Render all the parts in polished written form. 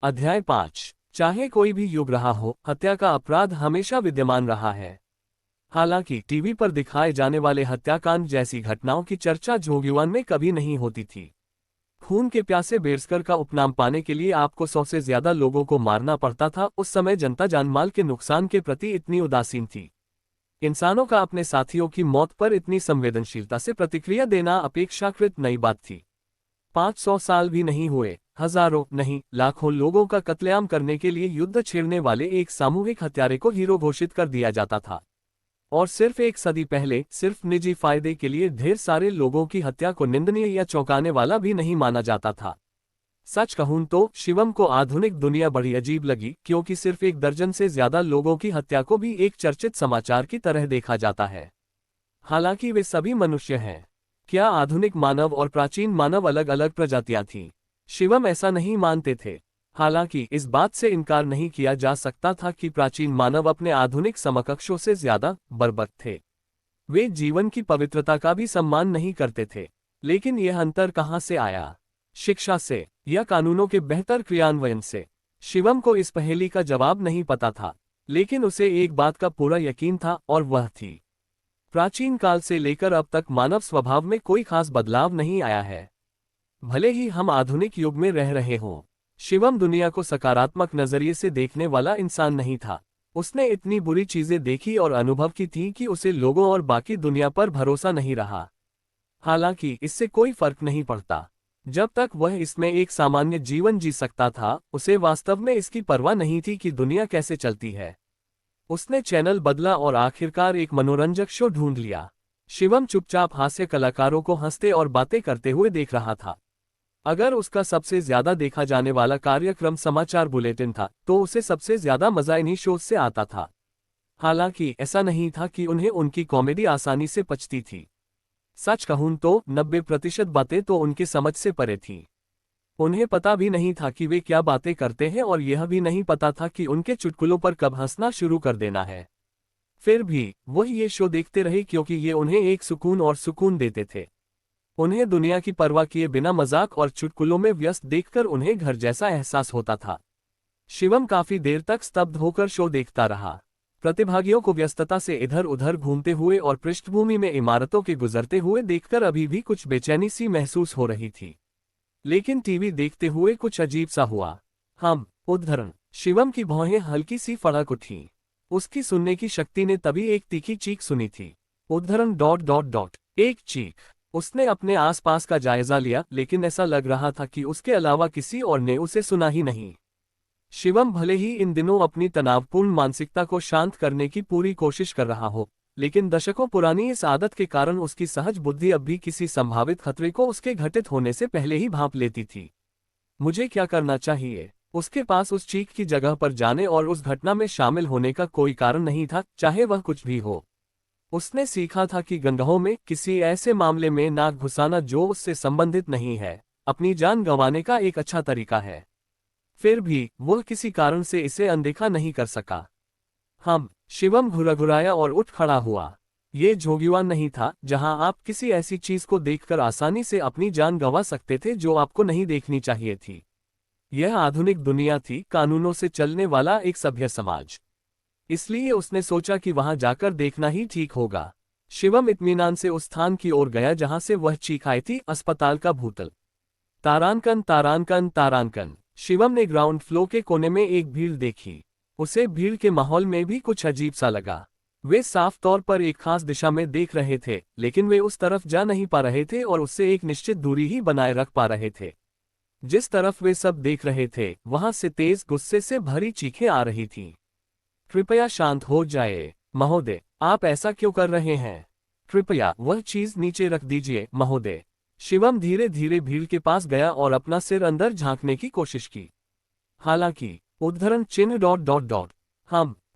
अध्याय 5। चाहे कोई भी युग रहा हो, हत्या का अपराध हमेशा विद्यमान रहा है। हालांकि टीवी पर दिखाए जाने वाले हत्याकांड जैसी घटनाओं की चर्चा जोगयुआन में कभी नहीं होती थी। खून के प्यासे बेर्सकर का उपनाम पाने के लिए आपको 100 से ज्यादा लोगों को मारना पड़ता था। उस समय जनता जानमाल के नुकसान के प्रति इतनी उदासीन थी। इंसानों का अपने साथियों की मौत पर इतनी संवेदनशीलता से प्रतिक्रिया देना अपेक्षाकृत नई बात थी। 500 साल भी नहीं हुए, हजारों नहीं लाखों लोगों का कत्लेआम करने के लिए युद्ध छेड़ने वाले एक सामूहिक हत्यारे को हीरो घोषित कर दिया जाता था। और सिर्फ एक सदी पहले सिर्फ निजी फायदे के लिए ढेर सारे लोगों की हत्या को निंदनीय या चौंकाने वाला भी नहीं माना जाता था। सच कहूं तो शिवम को आधुनिक दुनिया बड़ी अजीब लगी, क्योंकि सिर्फ 1 दर्जन से ज्यादा लोगों की हत्या को भी एक चर्चित समाचार की तरह देखा जाता है। हालांकि वे सभी मनुष्य हैं। क्या आधुनिक मानव और प्राचीन मानव अलग अलग प्रजातियां थीं? शिवम ऐसा नहीं मानते थे। हालांकि इस बात से इनकार नहीं किया जा सकता था कि प्राचीन मानव अपने आधुनिक समकक्षों से ज्यादा बर्बक थे। वे जीवन की पवित्रता का भी सम्मान नहीं करते थे। लेकिन यह अंतर कहां से आया? शिक्षा से या कानूनों के बेहतर क्रियान्वयन से? शिवम को इस पहेली का जवाब नहीं पता था, लेकिन उसे एक बात का पूरा यकीन था, और वह थी प्राचीन काल से लेकर अब तक मानव स्वभाव में कोई खास बदलाव नहीं आया है। भले ही हम आधुनिक युग में रह रहे हों, शिवम दुनिया को सकारात्मक नजरिए से देखने वाला इंसान नहीं था। उसने इतनी बुरी चीजें देखी और अनुभव की थी कि उसे लोगों और बाकी दुनिया पर भरोसा नहीं रहा। हालांकि इससे कोई फर्क नहीं पड़ता। जब तक वह इसमें एक सामान्य जीवन जी सकता था, उसे वास्तव में इसकी परवाह नहीं थी कि दुनिया कैसे चलती है। उसने चैनल बदला और आखिरकार एक मनोरंजक शो ढूंढ लिया। शिवम चुपचाप हास्य कलाकारों को हंसते और बातें करते हुए देख रहा था। अगर उसका सबसे ज्यादा देखा जाने वाला कार्यक्रम समाचार बुलेटिन था, तो उसे सबसे ज्यादा मजा इन्हीं शोज से आता था। हालांकि ऐसा नहीं था कि उन्हें उनकी कॉमेडी आसानी से पचती थी। सच कहूं तो 90% बातें तो उनकी समझ से परे थीं। उन्हें पता भी नहीं था कि वे क्या बातें करते हैं, और यह भी नहीं पता था कि उनके चुटकुलों पर कब हंसना शुरू कर देना है। फिर भी वह ये शो देखते रहे, क्योंकि ये उन्हें एक सुकून और सुकून देते थे। उन्हें दुनिया की परवाह किए बिना मजाक और चुटकुलों में व्यस्त देखकर उन्हें घर जैसा एहसास होता था। शिवम काफी देर तक स्तब्ध होकर शो देखता रहा। प्रतिभागियों को व्यस्तता से इधर उधर घूमते हुए और पृष्ठभूमि में इमारतों के गुजरते हुए देखकर अभी भी कुछ बेचैनी सी महसूस हो रही थी। लेकिन टीवी देखते हुए कुछ अजीब सा हुआ। उद्धरण। शिवम की भौहें हल्की सी फड़क उठी। उसकी सुनने की शक्ति ने तभी एक तीखी चीख सुनी थी। उद्धरण एक चीख। उसने अपने आसपास का जायजा लिया, लेकिन ऐसा लग रहा था कि उसके अलावा किसी और ने उसे सुना ही नहीं। शिवम भले ही इन दिनों अपनी तनावपूर्ण मानसिकता को शांत करने की पूरी कोशिश कर रहा हो, लेकिन दशकों पुरानी इस आदत के कारण उसकी सहज बुद्धि अब भी किसी संभावित खतरे को उसके घटित होने से पहले ही भांप लेती थी। मुझे क्या करना चाहिए? उसके पास उस चीख की जगह पर जाने और उस घटना में शामिल होने का कोई कारण नहीं था, चाहे वह कुछ भी हो। उसने सीखा था कि गंधों में किसी ऐसे मामले में नाक घुसाना जो उससे संबंधित नहीं है, अपनी जान गंवाने का एक अच्छा तरीका है। फिर भी वह किसी कारण से इसे अनदेखा नहीं कर सका। शिवम घुराघुराया और उठ खड़ा हुआ। ये जोगयुआन नहीं था, जहां आप किसी ऐसी चीज को देखकर आसानी से अपनी जान गंवा सकते थे जो आपको नहीं देखनी चाहिए थी। यह आधुनिक दुनिया थी, कानूनों से चलने वाला एक सभ्य समाज। इसलिए उसने सोचा कि वहां जाकर देखना ही ठीक होगा। शिवम इत्मीनान से उस स्थान की ओर गया जहां से वह चीख आई थी, अस्पताल का भूतल। तारांकन तारांकन तारांकन। शिवम ने ग्राउंड फ्लोर के कोने में एक भीड़ देखी। उसे भीड़ के माहौल में भी कुछ अजीब सा लगा। वे साफ तौर पर एक खास दिशा में देख रहे थे, लेकिन वे उस तरफ जा नहीं पा रहे थे और उससे एक निश्चित दूरी ही बनाए रख पा रहे थे। जिस तरफ वे सब देख रहे थे, वहां से तेज गुस्से से भरी चीखें आ रही थीं। कृपया शांत हो जाए महोदय, आप ऐसा क्यों कर रहे हैं? कृपया वह चीज नीचे रख दीजिए महोदय। शिवम धीरे धीरे भीड़ के पास गया और अपना सिर अंदर झांकने की कोशिश की। हालांकि उद्धरण चिन्ह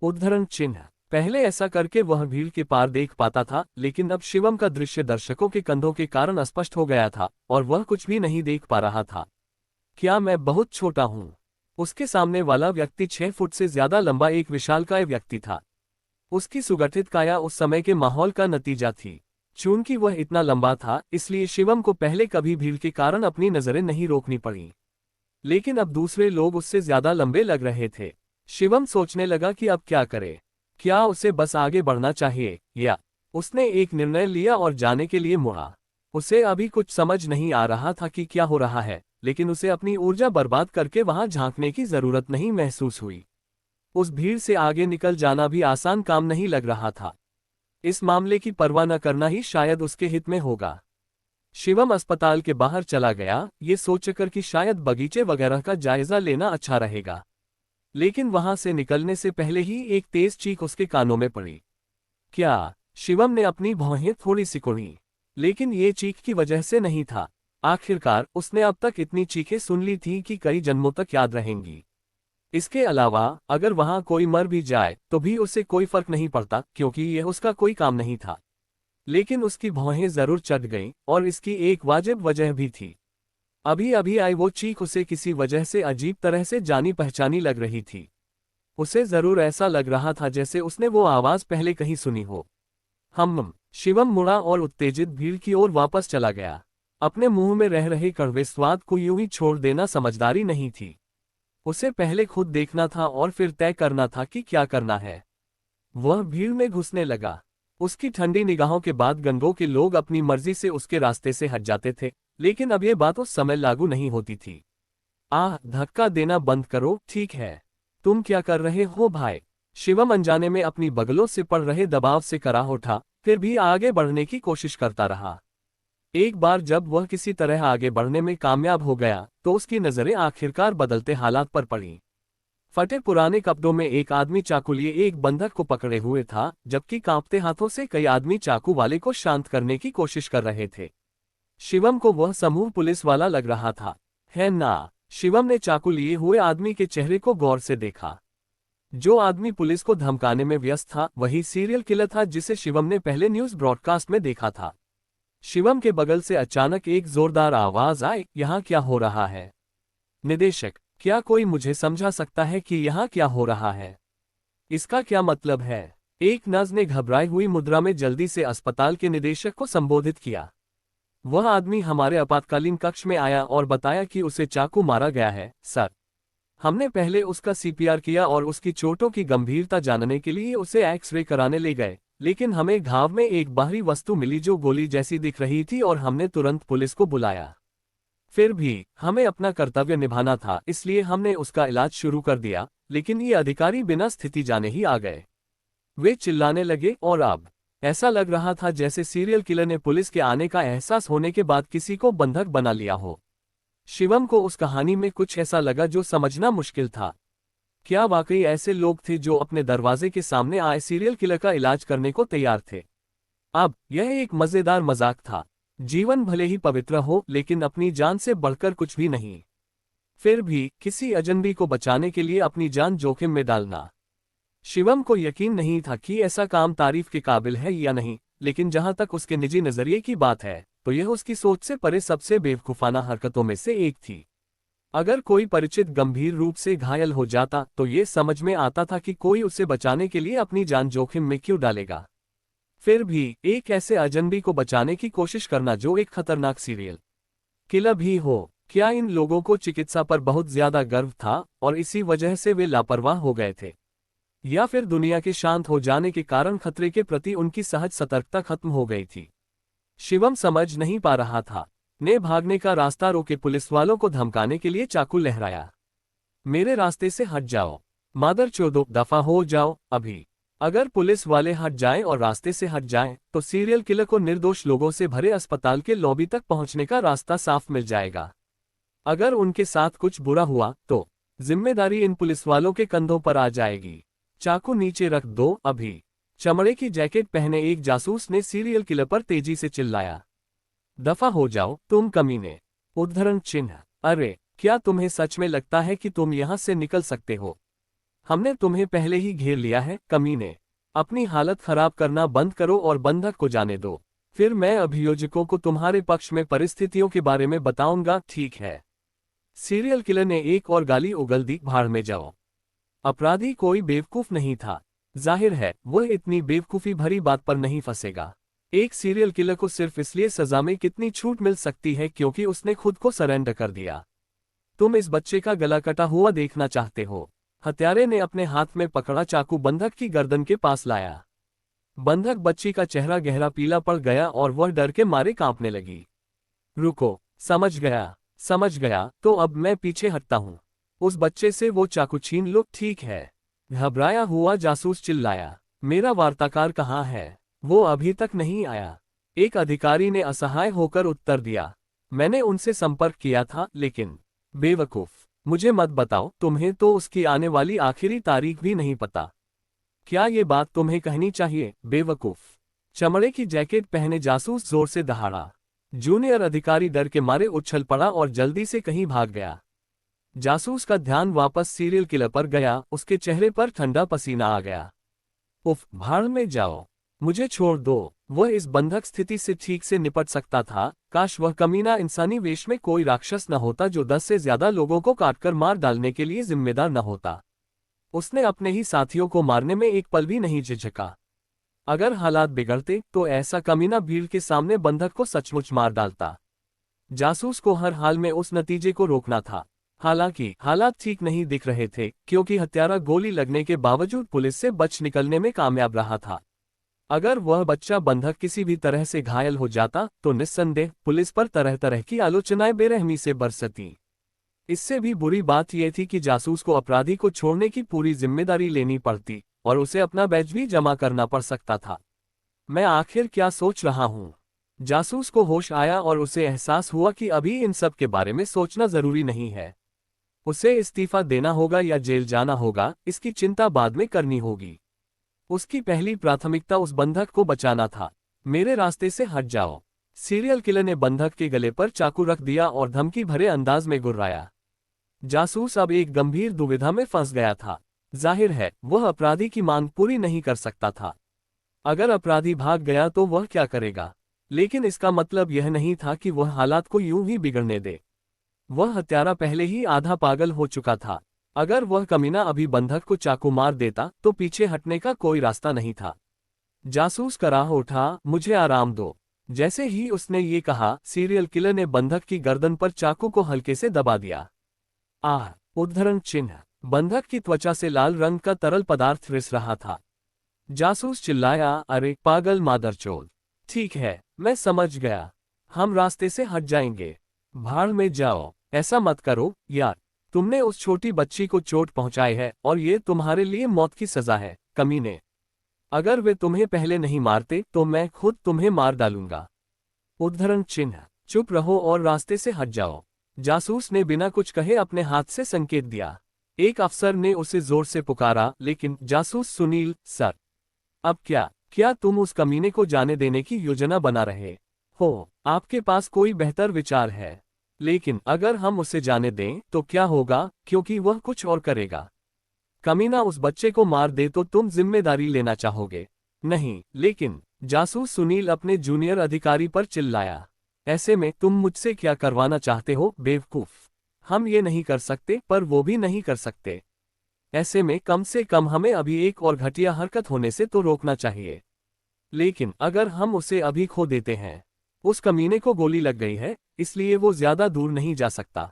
उद्धरण चिन्ह। पहले ऐसा करके वह भीड़ के पार देख पाता था, लेकिन अब शिवम का दृश्य दर्शकों के कंधों के कारण अस्पष्ट हो गया था और वह कुछ भी नहीं देख पा रहा था। क्या मैं बहुत छोटा हूं? उसके सामने वाला व्यक्ति 6 फुट से ज्यादा लंबा एक विशालकाय व्यक्ति था। उसकी सुगठित काया उस समय के माहौल का नतीजा थी। चूंकि वह इतना लंबा था, इसलिए शिवम को पहले कभी भीड़ के कारण अपनी नजरें नहीं रोकनी पड़ी। लेकिन अब दूसरे लोग उससे ज्यादा लंबे लग रहे थे। शिवम सोचने लगा कि अब क्या करे। क्या उसे बस आगे बढ़ना चाहिए, या उसने एक निर्णय लिया और जाने के लिए मुड़ा। उसे अभी कुछ समझ नहीं आ रहा था कि क्या हो रहा है, लेकिन उसे अपनी ऊर्जा बर्बाद करके वहां झांकने की जरूरत नहीं महसूस हुई। उस भीड़ से आगे निकल जाना भी आसान काम नहीं लग रहा था। इस मामले की परवाह न करना ही शायद उसके हित में होगा। शिवम अस्पताल के बाहर चला गया, ये सोचकर कि शायद बगीचे वगैरह का जायजा लेना अच्छा रहेगा। लेकिन वहां से निकलने से पहले ही एक तेज चीख उसके कानों में पड़ी। क्या? शिवम ने अपनी भौहें थोड़ी सिकुड़ी, लेकिन ये चीख की वजह से नहीं था। आखिरकार उसने अब तक इतनी चीखें सुन ली थी कि कई जन्मों तक याद रहेंगी। इसके अलावा अगर वहां कोई मर भी जाए तो भी उसे कोई फर्क नहीं पड़ता, क्योंकि यह उसका कोई काम नहीं था। लेकिन उसकी भौहें जरूर चढ़ गईं, और इसकी एक वाजिब वजह भी थी। अभी अभी आई वो चीख उसे किसी वजह से अजीब तरह से जानी पहचानी लग रही थी। उसे जरूर ऐसा लग रहा था जैसे उसने वो आवाज पहले कहीं सुनी हो। शिवम मुड़ा और उत्तेजित भीड़ की ओर वापस चला गया। अपने मुंह में रह रहे कड़वे स्वाद को यूं ही छोड़ देना समझदारी नहीं थी। उसे पहले खुद देखना था और फिर तय करना था कि क्या करना है। वह भीड़ में घुसने लगा। उसकी ठंडी निगाहों के बाद गंगों के लोग अपनी मर्जी से उसके रास्ते से हट जाते थे, लेकिन अब यह बात उस समय लागू नहीं होती थी। धक्का देना बंद करो, ठीक है? तुम क्या कर रहे हो भाई? शिवम अनजाने में अपनी बगलों से पड़ रहे दबाव से कराह उठा, फिर भी आगे बढ़ने की कोशिश करता रहा। एक बार जब वह किसी तरह आगे बढ़ने में कामयाब हो गया, तो उसकी नजरें आखिरकार बदलते हालात पर पड़ीं। फटे पुराने कपड़ों में एक आदमी चाकू लिए एक बंधक को पकड़े हुए था, जबकि कांपते हाथों से कई आदमी चाकू वाले को शांत करने की कोशिश कर रहे थे। शिवम को वह समूह पुलिस वाला लग रहा था, है ना? शिवम ने चाकू लिए हुए आदमी के चेहरे को गौर से देखा। जो आदमी पुलिस को धमकाने में व्यस्त था, वही सीरियल किलर था जिसे शिवम ने पहले न्यूज ब्रॉडकास्ट में देखा था। शिवम के बगल से अचानक एक जोरदार आवाज आई, यहाँ क्या हो रहा है? निदेशक, क्या कोई मुझे समझा सकता है कि यहाँ क्या हो रहा है? इसका क्या मतलब है? एक नर्स ने घबराई हुई मुद्रा में जल्दी से अस्पताल के निदेशक को संबोधित किया। वह आदमी हमारे आपातकालीन कक्ष में आया और बताया कि उसे चाकू मारा गया है, सर। हमने पहले उसका सीपीआर किया और उसकी चोटों की गंभीरता जानने के लिए उसे एक्स-रे कराने ले गए, लेकिन हमें घाव में एक बाहरी वस्तु मिली जो गोली जैसी दिख रही थी और हमने तुरंत पुलिस को बुलाया। फिर भी हमें अपना कर्तव्य निभाना था, इसलिए हमने उसका इलाज शुरू कर दिया, लेकिन ये अधिकारी बिना स्थिति जाने ही आ गए। वे चिल्लाने लगे और अब ऐसा लग रहा था जैसे सीरियल किलर ने पुलिस के आने का एहसास होने के बाद किसी को बंधक बना लिया हो। शिवम को उस कहानी में कुछ ऐसा लगा जो समझना मुश्किल था। क्या वाकई ऐसे लोग थे जो अपने दरवाजे के सामने आए सीरियल किलर का इलाज करने को तैयार थे? अब यह एक मजेदार मजाक था। जीवन भले ही पवित्र हो, लेकिन अपनी जान से बढ़कर कुछ भी नहीं। फिर भी किसी अजनबी को बचाने के लिए अपनी जान जोखिम में डालना। शिवम को यकीन नहीं था कि ऐसा काम तारीफ के काबिल है या नहीं, लेकिन जहां तक उसके निजी नजरिए की बात है, तो यह उसकी सोच से परे सबसे बेवकूफाना हरकतों में से एक थी। अगर कोई परिचित गंभीर रूप से घायल हो जाता तो ये समझ में आता था कि कोई उसे बचाने के लिए अपनी जान जोखिम में क्यों डालेगा। फिर भी एक ऐसे अजनबी को बचाने की कोशिश करना जो एक खतरनाक सीरियल किलर भी हो। क्या इन लोगों को चिकित्सा पर बहुत ज्यादा गर्व था और इसी वजह से वे लापरवाह हो गए थे, या फिर दुनिया के शांत हो जाने के कारण खतरे के प्रति उनकी सहज सतर्कता खत्म हो गई थी? शिवम समझ नहीं पा रहा था। ने भागने का रास्ता रोके पुलिस वालों को धमकाने के लिए चाकू लहराया। मेरे रास्ते से हट जाओ, मादरचोदो, दफा हो जाओ अभी। अगर पुलिस वाले हट जाएं और रास्ते से हट जाएं, तो सीरियल किलर को निर्दोष लोगों से भरे अस्पताल के लॉबी तक पहुंचने का रास्ता साफ मिल जाएगा। अगर उनके साथ कुछ बुरा हुआ तो जिम्मेदारी इन पुलिस वालों के कंधों पर आ जाएगी। चाकू नीचे रख दो अभी। चमड़े की जैकेट पहने एक जासूस ने सीरियल किलर पर तेजी से चिल्लाया। दफा हो जाओ तुम कमीने। उद्धरण चिन्ह। अरे, क्या तुम्हें सच में लगता है कि तुम यहां से निकल सकते हो? हमने तुम्हें पहले ही घेर लिया है, कमीने। अपनी हालत खराब करना बंद करो और बंधक को जाने दो। फिर मैं अभियोजकों को तुम्हारे पक्ष में परिस्थितियों के बारे में बताऊंगा, ठीक है? सीरियल किलर ने एक और गाली उगल दी, भाड़ में जाओ। अपराधी कोई बेवकूफ नहीं था। जाहिर है वह इतनी बेवकूफी भरी बात पर नहीं फंसेगा। एक सीरियल किलर को सिर्फ इसलिए सजा में कितनी छूट मिल सकती है क्योंकि उसने खुद को सरेंडर कर दिया। तुम इस बच्चे का गला कटा हुआ देखना चाहते हो। हत्यारे ने अपने हाथ में पकड़ा चाकू बंधक की गर्दन के पास लाया। बंधक बच्ची का चेहरा गहरा पीला पड़ गया और वह डर के मारे कांपने लगी। रुको, समझ गया, तो अब मैं पीछे हटता हूँ। उस बच्चे से वो चाकू छीन लो, ठीक है? घबराया हुआ जासूस चिल्लाया। मेरा वार्ताकार कहाँ है? वो अभी तक नहीं आया। एक अधिकारी ने असहाय होकर उत्तर दिया। मैंने उनसे संपर्क किया था, लेकिन बेवकूफ, मुझे मत बताओ, तुम्हें तो उसकी आने वाली आखिरी तारीख भी नहीं पता। क्या ये बात तुम्हें कहनी चाहिए, बेवकूफ? चमड़े की जैकेट पहने जासूस जोर से दहाड़ा। जूनियर अधिकारी डर के मारे उछल पड़ा और जल्दी से कहीं भाग गया। जासूस का ध्यान वापस सीरियल किलर पर गया, उसके चेहरे पर ठंडा पसीना आ गया। उफ, भाड़ में जाओ, मुझे छोड़ दो। वह इस बंधक स्थिति से ठीक से निपट सकता था। काश वह कमीना इंसानी वेश में कोई राक्षस न होता जो 10 से ज्यादा लोगों को काटकर मार डालने के लिए जिम्मेदार न होता। उसने अपने ही साथियों को मारने में एक पल भी नहीं झिझका। अगर हालात बिगड़ते तो ऐसा कमीना भीड़ के सामने बंधक को सचमुच मार डालता। जासूस को हर हाल में उस नतीजे को रोकना था। हालांकि हालात ठीक नहीं दिख रहे थे, क्योंकि हत्यारा गोली लगने के बावजूद पुलिस से बच निकलने में कामयाब रहा था। अगर वह बच्चा बंधक किसी भी तरह से घायल हो जाता तो निस्संदेह पुलिस पर तरह तरह की आलोचनाएं बेरहमी से बरसती। इससे भी बुरी बात यह थी कि जासूस को अपराधी को छोड़ने की पूरी जिम्मेदारी लेनी पड़ती और उसे अपना बैज भी जमा करना पड़ सकता था। मैं आखिर क्या सोच रहा हूँ? जासूस को होश आया और उसे एहसास हुआ कि अभी इन सब के बारे में सोचना जरूरी नहीं है। उसे इस्तीफा देना होगा या जेल जाना होगा, इसकी चिंता बाद में करनी होगी। उसकी पहली प्राथमिकता उस बंधक को बचाना था। मेरे रास्ते से हट जाओ। सीरियल किलर ने बंधक के गले पर चाकू रख दिया और धमकी भरे अंदाज में गुर्राया। जासूस अब एक गंभीर दुविधा में फंस गया था। जाहिर है वह अपराधी की मांग पूरी नहीं कर सकता था। अगर अपराधी भाग गया तो वह क्या करेगा? लेकिन इसका मतलब यह नहीं था कि वह हालात को यूं ही बिगड़ने दे। वह हत्यारा पहले ही आधा पागल हो चुका था। अगर वह कमीना अभी बंधक को चाकू मार देता तो पीछे हटने का कोई रास्ता नहीं था। जासूस कराह उठा, मुझे आराम दो। जैसे ही उसने ये कहा, सीरियल किलर ने बंधक की गर्दन पर चाकू को हल्के से दबा दिया। आह! उद्धरण चिन्ह। बंधक की त्वचा से लाल रंग का तरल पदार्थ रिस रहा था। जासूस चिल्लाया, अरे पागल मादरचोद! ठीक है, मैं समझ गया। हम रास्ते से हट जाएंगे। भाड़ में जाओ। ऐसा मत करो यार। तुमने उस छोटी बच्ची को चोट पहुंचाई है और ये तुम्हारे लिए मौत की सजा है, कमीने। अगर वे तुम्हें पहले नहीं मारते तो मैं खुद तुम्हें मार डालूंगा। उद्धरण चिन्ह। चुप रहो और रास्ते से हट जाओ। जासूस ने बिना कुछ कहे अपने हाथ से संकेत दिया। एक अफसर ने उसे जोर से पुकारा, लेकिन जासूस सुनील सर, अब क्या तुम उस कमीने को जाने देने की योजना बना रहे हो? आपके पास कोई बेहतर विचार है? लेकिन अगर हम उसे जाने दें तो क्या होगा, क्योंकि वह कुछ और करेगा। कमीना उस बच्चे को मार दे तो तुम जिम्मेदारी लेना चाहोगे? नहीं, लेकिन जासूस सुनील अपने जूनियर अधिकारी पर चिल्लाया। ऐसे में तुम मुझसे क्या करवाना चाहते हो, बेवकूफ? हम ये नहीं कर सकते, पर वो भी नहीं कर सकते। ऐसे में कम से कम हमें अभी एक और घटिया हरकत होने से तो रोकना चाहिए। लेकिन अगर हम उसे अभी खो देते हैं, उस कमीने को गोली लग गई है, इसलिए वो ज्यादा दूर नहीं जा सकता।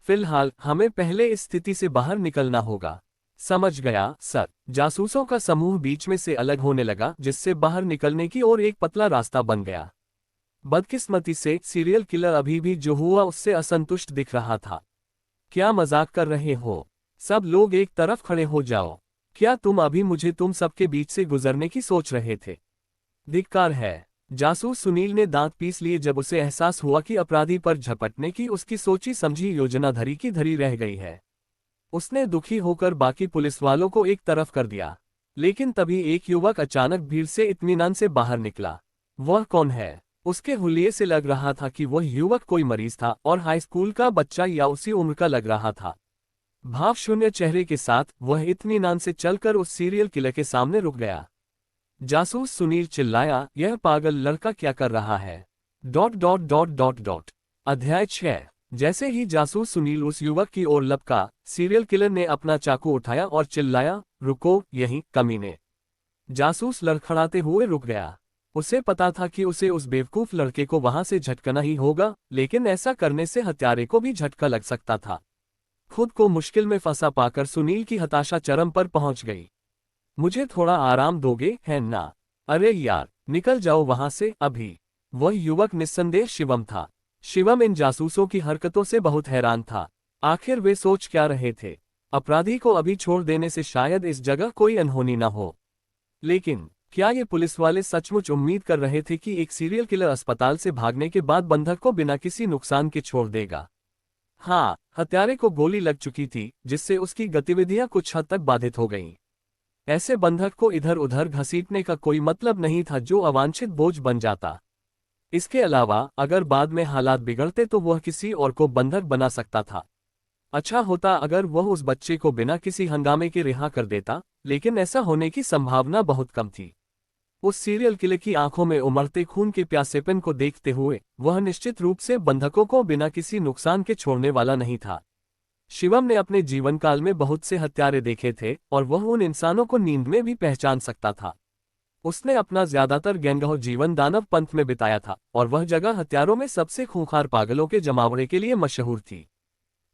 फिलहाल हमें पहले इस स्थिति से बाहर निकलना होगा। समझ गया सर। जासूसों का समूह बीच में से अलग होने लगा, जिससे बाहर निकलने की ओर एक पतला रास्ता बन गया। बदकिस्मती से सीरियल किलर अभी भी जो हुआ उससे असंतुष्ट दिख रहा था। क्या मजाक कर रहे हो? सब लोग एक तरफ खड़े हो जाओ। क्या तुम अभी मुझे तुम सबके बीच से गुजरने की सोच रहे थे? धिक्कार है। जासूस सुनील ने दांत पीस लिए जब उसे एहसास हुआ कि अपराधी पर झपटने की उसकी सोची समझी योजना धरी की धरी रह गई है। उसने दुखी होकर बाकी पुलिस वालों को एक तरफ कर दिया। लेकिन तभी एक युवक अचानक भीड़ से इत्मीनान से बाहर निकला। वह कौन है? उसके हुलिये से लग रहा था कि वह युवक कोई मरीज था और हाई स्कूल का बच्चा या उसी उम्र का लग रहा था। भावशून्य चेहरे के साथ वह इत्मीनान से चलकर उस सीरियल किलर के सामने रुक गया। जासूस सुनील चिल्लाया, यह पागल लड़का क्या कर रहा है? ... अध्याय 6। जैसे ही जासूस सुनील उस युवक की ओर लपका, सीरियल किलर ने अपना चाकू उठाया और चिल्लाया, रुको यहीं, कमीने! जासूस लड़खड़ाते हुए रुक गया। उसे पता था कि उसे उस बेवकूफ लड़के को वहां से झटकना ही होगा, लेकिन ऐसा करने से हत्यारे को भी झटका लग सकता था। खुद को मुश्किल में फंसा पाकर सुनील की हताशा चरम पर पहुंच गई। मुझे थोड़ा आराम दोगे, है ना? अरे यार, निकल जाओ वहां से अभी। वह युवक निस्संदेह शिवम था। शिवम इन जासूसों की हरकतों से बहुत हैरान था। आखिर वे सोच क्या रहे थे? अपराधी को अभी छोड़ देने से शायद इस जगह कोई अनहोनी न हो। लेकिन क्या ये पुलिस वाले सचमुच उम्मीद कर रहे थे कि एक सीरियल किलर अस्पताल से भागने के बाद बंधक को बिना किसी नुकसान के छोड़ देगा? हाँ, हत्यारे को गोली लग चुकी थी, जिससे उसकी गतिविधियां कुछ हद तक बाधित हो गईं। ऐसे बंधक को इधर उधर घसीटने का कोई मतलब नहीं था जो अवांछित बोझ बन जाता। इसके अलावा अगर बाद में हालात बिगड़ते तो वह किसी और को बंधक बना सकता था। अच्छा होता अगर वह उस बच्चे को बिना किसी हंगामे के रिहा कर देता, लेकिन ऐसा होने की संभावना बहुत कम थी। उस सीरियल किलर की आंखों में उमड़ते खून के प्यासेपन को देखते हुए वह निश्चित रूप से बंधकों को बिना किसी नुकसान के छोड़ने वाला नहीं था। शिवम ने अपने जीवन काल में बहुत से हत्यारे देखे थे और वह उन इंसानों को नींद में भी पहचान सकता था। उसने अपना ज्यादातर गैंगह जीवन दानव पंथ में बिताया था और वह जगह हत्यारों में सबसे खूंखार पागलों के जमावड़े के लिए मशहूर थी।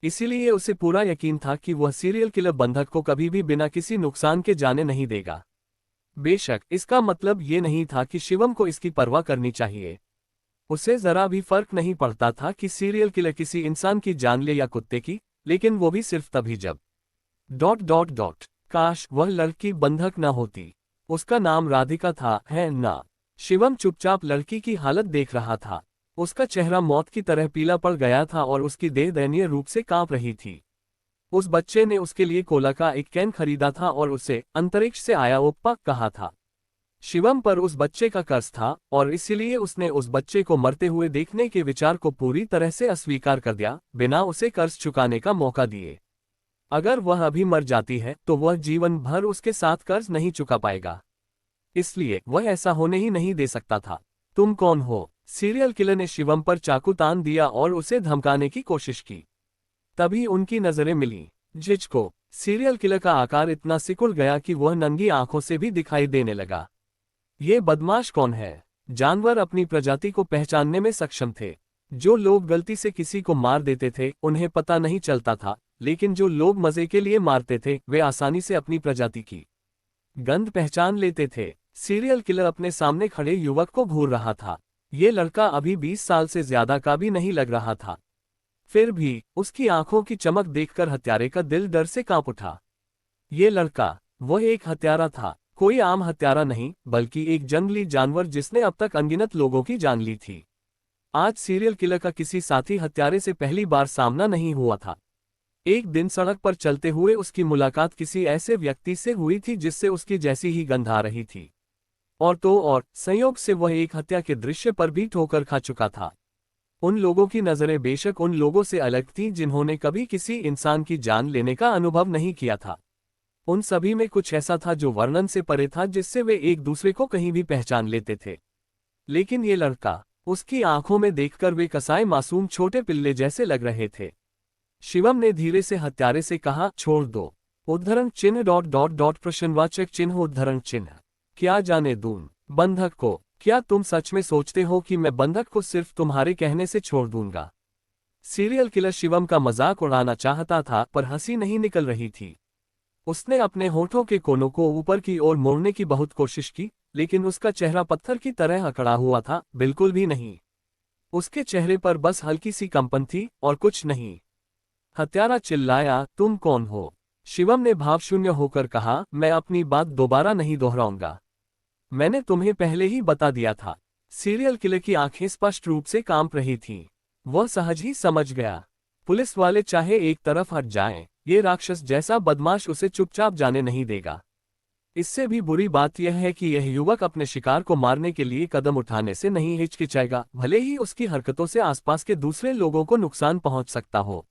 इसीलिए उसे पूरा यकीन था कि वह सीरियल किलर बंधक को कभी भी बिना किसी नुकसान के जाने नहीं देगा। बेशक इसका मतलब ये नहीं था कि शिवम को इसकी परवाह करनी चाहिए। उसे जरा भी फर्क नहीं पड़ता था कि सीरियल किलर किसी इंसान की जान ले या कुत्ते की, लेकिन वो भी सिर्फ तभी जब काश वह लड़की बंधक न होती। उसका नाम राधिका था, है ना? शिवम चुपचाप लड़की की हालत देख रहा था। उसका चेहरा मौत की तरह पीला पड़ गया था और उसकी देह दयनीय रूप से कांप रही थी। उस बच्चे ने उसके लिए कोला का एक कैन खरीदा था और उसे अंतरिक्ष से आया ओप्पा कहा था। शिवम पर उस बच्चे का कर्ज था और इसलिए उसने उस बच्चे को मरते हुए देखने के विचार को पूरी तरह से अस्वीकार कर दिया, बिना उसे कर्ज चुकाने का मौका दिए। अगर वह अभी मर जाती है तो वह जीवन भर उसके साथ कर्ज नहीं चुका पाएगा। इसलिए वह ऐसा होने ही नहीं दे सकता था। तुम कौन हो? सीरियल किलर ने शिवम पर चाकू तान दिया और उसे धमकाने की कोशिश की। तभी उनकी नजरें मिली। जिजको सीरियल किलर का आकार इतना सिकुड़ गया कि वह नंगी आंखों से भी दिखाई देने लगा। ये बदमाश कौन है? जानवर अपनी प्रजाति को पहचानने में सक्षम थे। जो लोग गलती से किसी को मार देते थे उन्हें पता नहीं चलता था, लेकिन जो लोग मजे के लिए मारते थे वे आसानी से अपनी प्रजाति की गंध पहचान लेते थे। सीरियल किलर अपने सामने खड़े युवक को घूर रहा था। ये लड़का अभी 20 साल से ज्यादा का भी नहीं लग रहा था। फिर भी उसकी आंखों की चमक देखकर हत्यारे का दिल डर से कांप उठा। ये लड़का, वह एक हत्यारा था, कोई आम हत्यारा नहीं, बल्कि एक जंगली जानवर जिसने अब तक अनगिनत लोगों की जान ली थी। आज सीरियल किलर का किसी साथी हत्यारे से पहली बार सामना नहीं हुआ था। एक दिन सड़क पर चलते हुए उसकी मुलाकात किसी ऐसे व्यक्ति से हुई थी जिससे उसकी जैसी ही गंध आ रही थी। और तो और संयोग से वह एक हत्या के दृश्य पर भी ठोकर खा चुका था। उन लोगों की नजरें बेशक उन लोगों से अलग थीं जिन्होंने कभी किसी इंसान की जान लेने का अनुभव नहीं किया था। उन सभी में कुछ ऐसा था जो वर्णन से परे था, जिससे वे एक दूसरे को कहीं भी पहचान लेते थे। लेकिन ये लड़का, उसकी आंखों में देखकर वे कसाए मासूम छोटे पिल्ले जैसे लग रहे थे। शिवम ने धीरे से हत्यारे से कहा, छोड़ दो। उद्धरण चिन्ह प्रश्नवाचक चिन्ह उद्धरण चिन्ह। क्या जाने दूं बंधक को? क्या तुम सच में सोचते हो कि मैं बंधक को सिर्फ तुम्हारे कहने से छोड़ दूंगा? सीरियल किलर शिवम का मजाक उड़ाना चाहता था पर हंसी नहीं निकल रही थी। उसने अपने होठों के कोनों को ऊपर की ओर मोड़ने की बहुत कोशिश की, लेकिन उसका चेहरा पत्थर की तरह अकड़ा हुआ था, बिल्कुल भी नहीं। उसके चेहरे पर बस हल्की सी कंपन थी और कुछ नहीं। हत्यारा चिल्लाया, तुम कौन हो? शिवम ने भावशून्य होकर कहा, मैं अपनी बात दोबारा नहीं दोहराऊंगा। मैंने तुम्हें पहले ही बता दिया था। सीरियल किलर की आंखें स्पष्ट रूप से कांप रही थीं। वह सहज ही समझ गया। पुलिस वाले चाहे एक तरफ हट जाएं, ये राक्षस जैसा बदमाश उसे चुपचाप जाने नहीं देगा। इससे भी बुरी बात यह है कि यह युवक अपने शिकार को मारने के लिए कदम उठाने से नहीं हिचकिचाएगा, भले ही उसकी हरकतों से आसपास के दूसरे लोगों को नुकसान पहुंच सकता हो।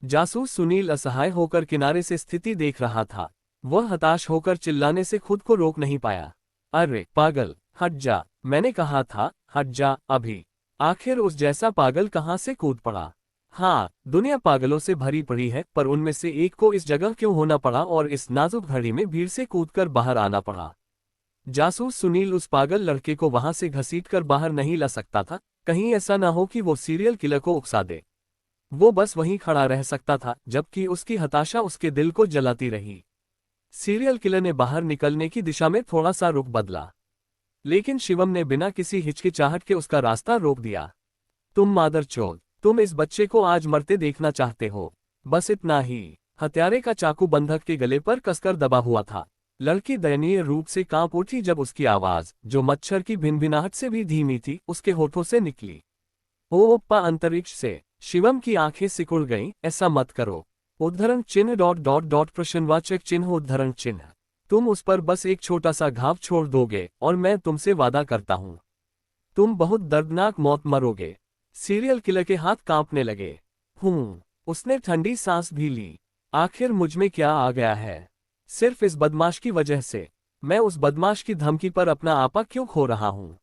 जासूस सुनील असहाय होकर किनारे से स्थिति देख रहा था। वह हताश होकर चिल्लाने से खुद को रोक नहीं पाया। अरे पागल, हट जा, मैंने कहा था, हट जा अभी। आखिर उस जैसा पागल कहां से कूद पड़ा? हाँ, दुनिया पागलों से भरी पड़ी है, पर उनमें से एक को इस जगह क्यों होना पड़ा और इस नाजुक घड़ी में भीड़ से कूदकर बाहर आना पड़ा? जासूस सुनील उस पागल लड़के को वहां से घसीटकर बाहर नहीं ला सकता था, कहीं ऐसा ना हो कि वो सीरियल किलर को उकसा दे। वो बस वहीं खड़ा रह सकता था, जबकि उसकी हताशा उसके दिल को जलाती रही। सीरियल किलर ने बाहर निकलने की दिशा में थोड़ा सा रुख बदला, लेकिन शिवम ने बिना किसी हिचकिचाहट के उसका रास्ता रोक दिया। तुम मादरचोद, तुम इस बच्चे को आज मरते देखना चाहते हो, बस इतना ही। हत्यारे का चाकू बंधक के गले पर कसकर दबा हुआ था। लड़की दयनीय रूप से कांप उठी जब उसकी आवाज, जो मच्छर की भिनभिनाहट से भी धीमी थी, उसके होठों से निकली। ओ ओप्पा अंतरिक्ष से। शिवम की आंखें सिकुड़ गईं। ऐसा मत करो। उद्धरण चिन्ह डॉट डॉट डॉट प्रश्नवाचक चिन्ह उद्धरण चिन्ह। तुम उस पर बस एक छोटा सा घाव छोड़ दोगे और मैं तुमसे वादा करता हूं, तुम बहुत दर्दनाक मौत मरोगे। सीरियल किलर के हाथ कांपने लगे। उसने ठंडी सांस भी ली। आखिर मुझमें क्या आ गया है? सिर्फ इस बदमाश की वजह से। मैं उस बदमाश की धमकी पर अपना आपा क्यों खो रहा हूं?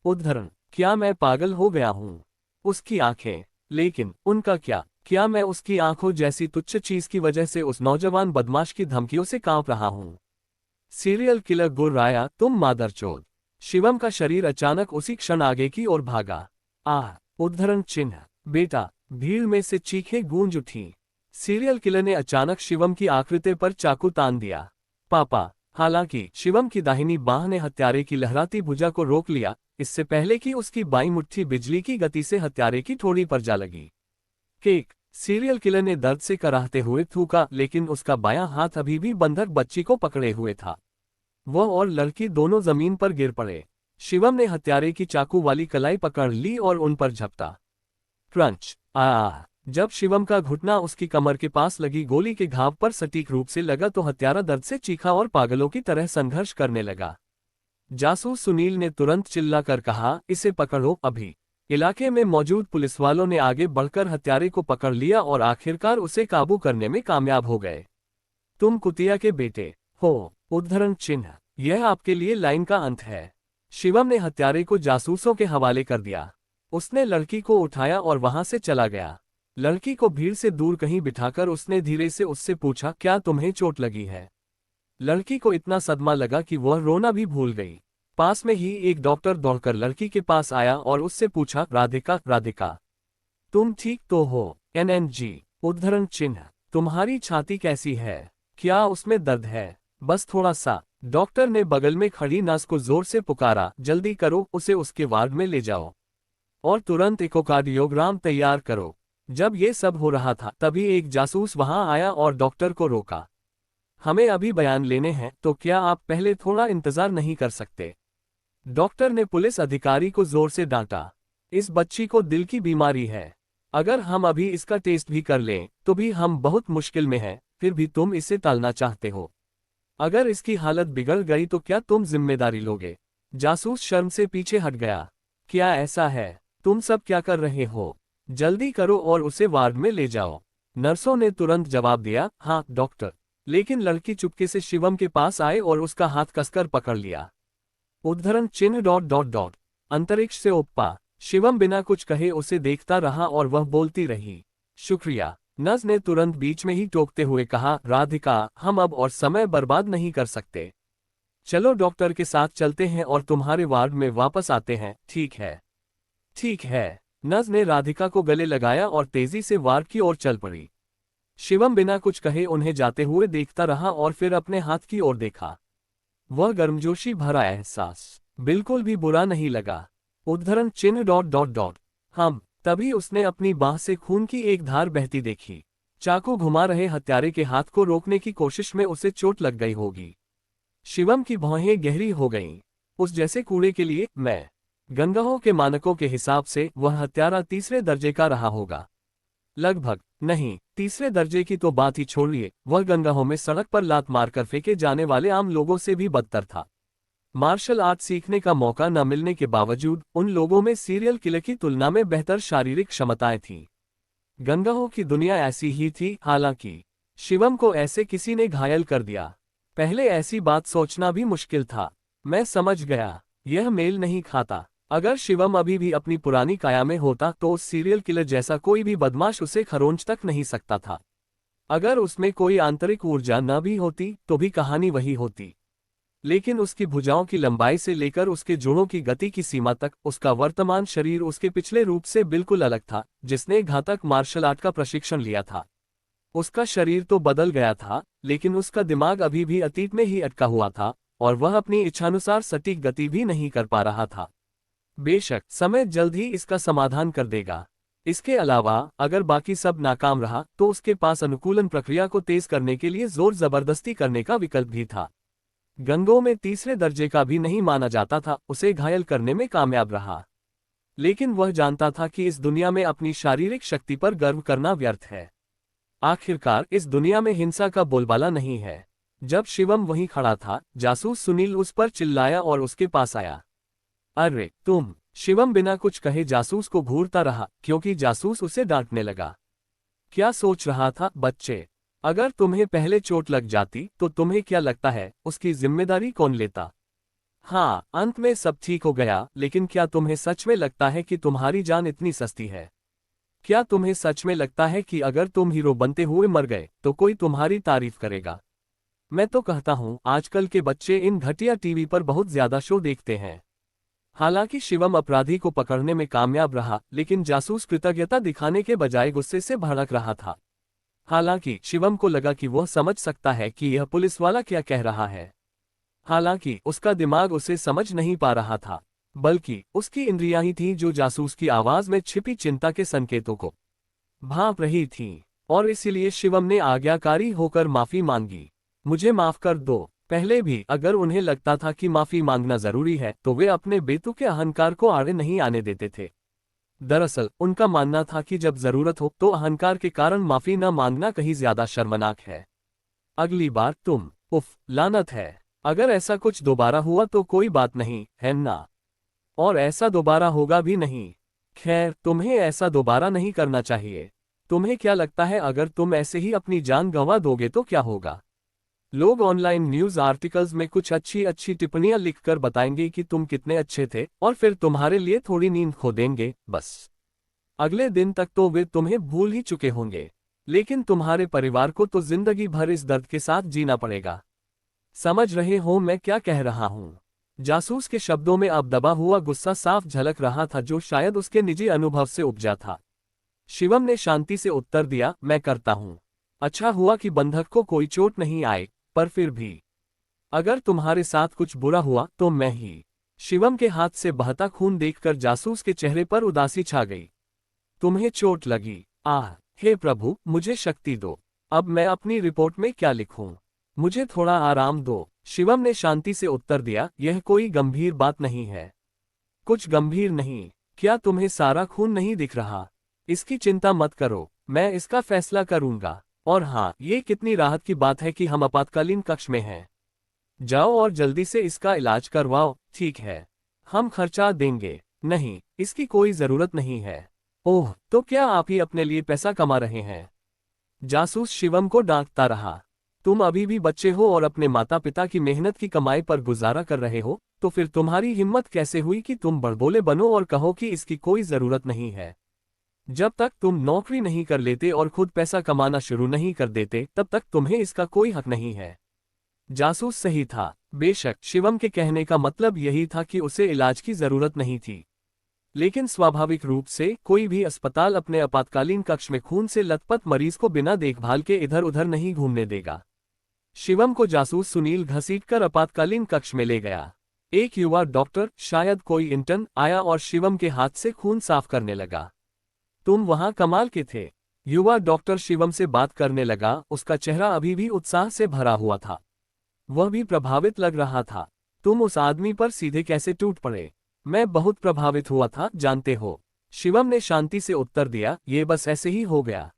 उद्धरण, क्या मैं पागल हो गया हूं? उसकी आंखें, लेकिन उनका क्या मैं उसकी आंखों जैसी तुच्छ चीज की वजह से उस नौजवान बदमाश की धमकियों से कांप रहा हूं? सीरियल किलर गुर्राया, तुम मादरचोद। शिवम का शरीर अचानक उसी क्षण आगे की ओर भागा। उद्धरण चिन्ह। बेटा, भीड़ में से चीखें गूंज उठी। सीरियल किलर ने अचानक शिवम की आकृति पर चाकू तान दिया। पापा। हालांकि शिवम की दाहिनी बांह ने हत्यारे की लहराती भुजा को रोक लिया, इससे पहले कि उसकी बाईं मुट्ठी बिजली की गति से हत्यारे की ठोड़ी पर जा लगी। केक। सीरियल किलर ने दर्द से कराहते हुए थूका, लेकिन उसका बायां हाथ अभी भी बंधक बच्ची को पकड़े हुए था। वह और लड़की दोनों जमीन पर गिर पड़े। शिवम ने हत्यारे की चाकू वाली कलाई पकड़ ली और उन पर झपटा। क्रंच। जब शिवम का घुटना उसकी कमर के पास लगी गोली के घाव पर सटीक रूप से लगा तो हत्यारा दर्द से चीखा और पागलों की तरह संघर्ष करने लगा। जासूस सुनील ने तुरंत चिल्लाकर कहा, इसे पकड़ो अभी। इलाके में मौजूद पुलिस वालों ने आगे बढ़कर हत्यारे को पकड़ लिया और आखिरकार उसे काबू करने में कामयाब हो गए। तुम कुतिया के बेटे हो। उद्धरण चिन्ह। यह आपके लिए लाइन का अंत है। शिवम ने हत्यारे को जासूसों के हवाले कर दिया। उसने लड़की को उठाया और वहां से चला गया। लड़की को भीड़ से दूर कहीं बिठाकर उसने धीरे से उससे पूछा, क्या तुम्हें चोट लगी है? लड़की को इतना सदमा लगा कि वह रोना भी भूल गई। पास में ही एक डॉक्टर दौड़कर लड़की के पास आया और उससे पूछा, राधिका, तुम ठीक तो हो? NNG। उद्धरण चिन्ह। तुम्हारी छाती कैसी है? क्या उसमें दर्द है? बस थोड़ा सा। डॉक्टर ने बगल में खड़ी नर्स को जोर से पुकारा, जल्दी करो, उसे उसके वार्ड में ले जाओ और तुरंत इकोकार्डियोग्राम तैयार करो। जब ये सब हो रहा था तभी एक जासूस वहां आया और डॉक्टर को रोका। हमें अभी बयान लेने हैं, तो क्या आप पहले थोड़ा इंतजार नहीं कर सकते? डॉक्टर ने पुलिस अधिकारी को जोर से डांटा। इस बच्ची को दिल की बीमारी है। अगर हम अभी इसका टेस्ट भी कर लें तो भी हम बहुत मुश्किल में हैं, फिर भी तुम इसे टालना चाहते हो। अगर इसकी हालत बिगड़ गई तो क्या तुम जिम्मेदारी लोगे? जासूस शर्म से पीछे हट गया। क्या ऐसा है? तुम सब क्या कर रहे हो? जल्दी करो और उसे वार्ड में ले जाओ। नर्सों ने तुरंत जवाब दिया, हाँ डॉक्टर। लेकिन लड़की चुपके से शिवम के पास आए और उसका हाथ कसकर पकड़ लिया। उद्धरण चिन्ह डॉट डॉट डॉट। अंतरिक्ष से ओप्पा। शिवम बिना कुछ कहे उसे देखता रहा और वह बोलती रही, शुक्रिया। नर्स ने तुरंत बीच में ही टोकते हुए कहा, राधिका, हम अब और समय बर्बाद नहीं कर सकते। चलो डॉक्टर के साथ चलते हैं और तुम्हारे वार्ड में वापस आते हैं, ठीक है? ठीक है। नर्स ने राधिका को गले लगाया और तेजी से वार्ड की ओर चल पड़ी। शिवम बिना कुछ कहे उन्हें जाते हुए देखता रहा और फिर अपने हाथ की ओर देखा। वह गर्मजोशी भरा एहसास बिल्कुल भी बुरा नहीं लगा। उद्धरण चिन्ह डॉट डॉट डॉट। हम। तभी उसने अपनी बाह से खून की एक धार बहती देखी। चाकू घुमा रहे हत्यारे के हाथ को रोकने की कोशिश में उसे चोट लग गई होगी। शिवम की भौहें गहरी हो गईं। उस जैसे कूड़े के लिए मैं। गंगाहों के मानकों के हिसाब से वह हत्यारा तीसरे दर्जे का रहा होगा। लगभग। नहीं, तीसरे दर्जे की तो बात ही छोड़िए, वह गंगाहों में सड़क पर लात मारकर फेंके जाने वाले आम लोगों से भी बदतर था। मार्शल आर्ट सीखने का मौका न मिलने के बावजूद उन लोगों में सीरियल किलर की तुलना में बेहतर शारीरिक क्षमताएं थीं। गंगाहों की दुनिया ऐसी ही थी। हालांकि शिवम को ऐसे किसी ने घायल कर दिया। पहले ऐसी बात सोचना भी मुश्किल था। मैं समझ गया, यह मेल नहीं खाता। अगर शिवम अभी भी अपनी पुरानी काया में होता तो उस सीरियल किलर जैसा कोई भी बदमाश उसे खरोंच तक नहीं सकता था। अगर उसमें कोई आंतरिक ऊर्जा न भी होती तो भी कहानी वही होती। लेकिन उसकी भुजाओं की लंबाई से लेकर उसके जोड़ों की गति की सीमा तक उसका वर्तमान शरीर उसके पिछले रूप से बिल्कुल अलग था, जिसने घातक मार्शल आर्ट का प्रशिक्षण लिया था। उसका शरीर तो बदल गया था, लेकिन उसका दिमाग अभी भी अतीत में ही अटका हुआ था, और वह अपनी इच्छानुसार सटीक गति भी नहीं कर पा रहा था। बेशक समय जल्द ही इसका समाधान कर देगा। इसके अलावा अगर बाकी सब नाकाम रहा तो उसके पास अनुकूलन प्रक्रिया को तेज करने के लिए जोर जबरदस्ती करने का विकल्प भी था। गंगों में तीसरे दर्जे का भी नहीं माना जाता था, उसे घायल करने में कामयाब रहा। लेकिन वह जानता था कि इस दुनिया में अपनी शारीरिक शक्ति पर गर्व करना व्यर्थ है। आखिरकार इस दुनिया में हिंसा का बोलबाला नहीं है। जब शिवम वहीं खड़ा था, जासूस सुनील उस पर चिल्लाया और उसके पास आया। अरे तुम! शिवम बिना कुछ कहे जासूस को घूरता रहा, क्योंकि जासूस उसे डांटने लगा। क्या सोच रहा था बच्चे? अगर तुम्हें पहले चोट लग जाती तो तुम्हें क्या लगता है उसकी जिम्मेदारी कौन लेता? हाँ, अंत में सब ठीक हो गया, लेकिन क्या तुम्हें सच में लगता है कि तुम्हारी जान इतनी सस्ती है? क्या तुम्हें सच में लगता है कि अगर तुम हीरो बनते हुए मर गए तो कोई तुम्हारी तारीफ करेगा? मैं तो कहता हूं आजकल के बच्चे इन घटिया टीवी पर बहुत ज्यादा शो देखते हैं। हालांकि शिवम अपराधी को पकड़ने में कामयाब रहा, लेकिन जासूस कृतज्ञता दिखाने के बजाय गुस्से से भड़क रहा था। हालांकि शिवम को लगा कि वह समझ सकता है कि यह पुलिस वाला क्या कह रहा है। हालांकि उसका दिमाग उसे समझ नहीं पा रहा था, बल्कि उसकी इंद्रियां ही थीं जो जासूस की आवाज में छिपी चिंता के संकेतों को भांप रही थीं। और इसीलिए शिवम ने आज्ञाकारी होकर माफी मांगी। मुझे माफ कर दो। पहले भी अगर उन्हें लगता था कि माफी मांगना जरूरी है तो वे अपने बेतुके अहंकार को आड़े नहीं आने देते थे। दरअसल उनका मानना था कि जब जरूरत हो तो अहंकार के कारण माफी न मांगना कहीं ज्यादा शर्मनाक है। अगली बार तुम, उफ, लानत है। अगर ऐसा कुछ दोबारा हुआ तो कोई बात नहीं, है ना? और ऐसा दोबारा होगा भी नहीं। खैर, तुम्हें ऐसा दोबारा नहीं करना चाहिए। तुम्हें क्या लगता है अगर तुम ऐसे ही अपनी जान गंवा दोगे तो क्या होगा? लोग ऑनलाइन न्यूज आर्टिकल्स में कुछ अच्छी अच्छी टिप्पणियां लिखकर बताएंगे कि तुम कितने अच्छे थे, और फिर तुम्हारे लिए थोड़ी नींद खो देंगे, बस। अगले दिन तक तो वे तुम्हें भूल ही चुके होंगे। लेकिन तुम्हारे परिवार को तो जिंदगी भर इस दर्द के साथ जीना पड़ेगा। समझ रहे हो मैं क्या कह रहा हूं? जासूस के शब्दों में अब दबा हुआ गुस्सा साफ झलक रहा था, जो शायद उसके निजी अनुभव से उपजा था। शिवम ने शांति से उत्तर दिया, मैं करता हूं। अच्छा हुआ कि बंधक को कोई चोट नहीं आई, पर फिर भी अगर तुम्हारे साथ कुछ बुरा हुआ तो मैं ही। शिवम के हाथ से बहता खून देखकर जासूस के चेहरे पर उदासी छा गई। तुम्हें चोट लगी? आह, हे प्रभु, मुझे शक्ति दो। अब मैं अपनी रिपोर्ट में क्या लिखूं? मुझे थोड़ा आराम दो। शिवम ने शांति से उत्तर दिया, यह कोई गंभीर बात नहीं है। कुछ गंभीर नहीं। क्या तुम्हें सारा खून नहीं दिख रहा? इसकी चिंता मत करो, मैं इसका फैसला करूंगा। और हाँ, ये कितनी राहत की बात है कि हम आपातकालीन कक्ष में हैं। जाओ और जल्दी से इसका इलाज करवाओ। ठीक है, हम खर्चा देंगे। नहीं, इसकी कोई जरूरत नहीं है। ओह, तो क्या आप ही अपने लिए पैसा कमा रहे हैं? जासूस शिवम को डांटता रहा। तुम अभी भी बच्चे हो और अपने माता पिता की मेहनत की कमाई पर गुजारा कर रहे हो, तो फिर तुम्हारी हिम्मत कैसे हुई कि तुम बड़बोले बनो और कहो कि इसकी कोई जरूरत नहीं है? जब तक तुम नौकरी नहीं कर लेते और खुद पैसा कमाना शुरू नहीं कर देते, तब तक तुम्हें इसका कोई हक नहीं है। जासूस सही था। बेशक शिवम के कहने का मतलब यही था कि उसे इलाज की जरूरत नहीं थी। लेकिन स्वाभाविक रूप से कोई भी अस्पताल अपने आपातकालीन कक्ष में खून से लथपथ मरीज को बिना देखभाल के इधर उधर नहीं घूमने देगा। शिवम को जासूस सुनील घसीटकर आपातकालीन कक्ष में ले गया। एक युवा डॉक्टर, शायद कोई इंटर्न, आया और शिवम के हाथ से खून साफ करने लगा। तुम वहां कमाल के थे। युवा डॉक्टर शिवम से बात करने लगा, उसका चेहरा अभी भी उत्साह से भरा हुआ था। वह भी प्रभावित लग रहा था। तुम उस आदमी पर सीधे कैसे टूट पड़े? मैं बहुत प्रभावित हुआ था, जानते हो। शिवम ने शांति से उत्तर दिया, ये बस ऐसे ही हो गया।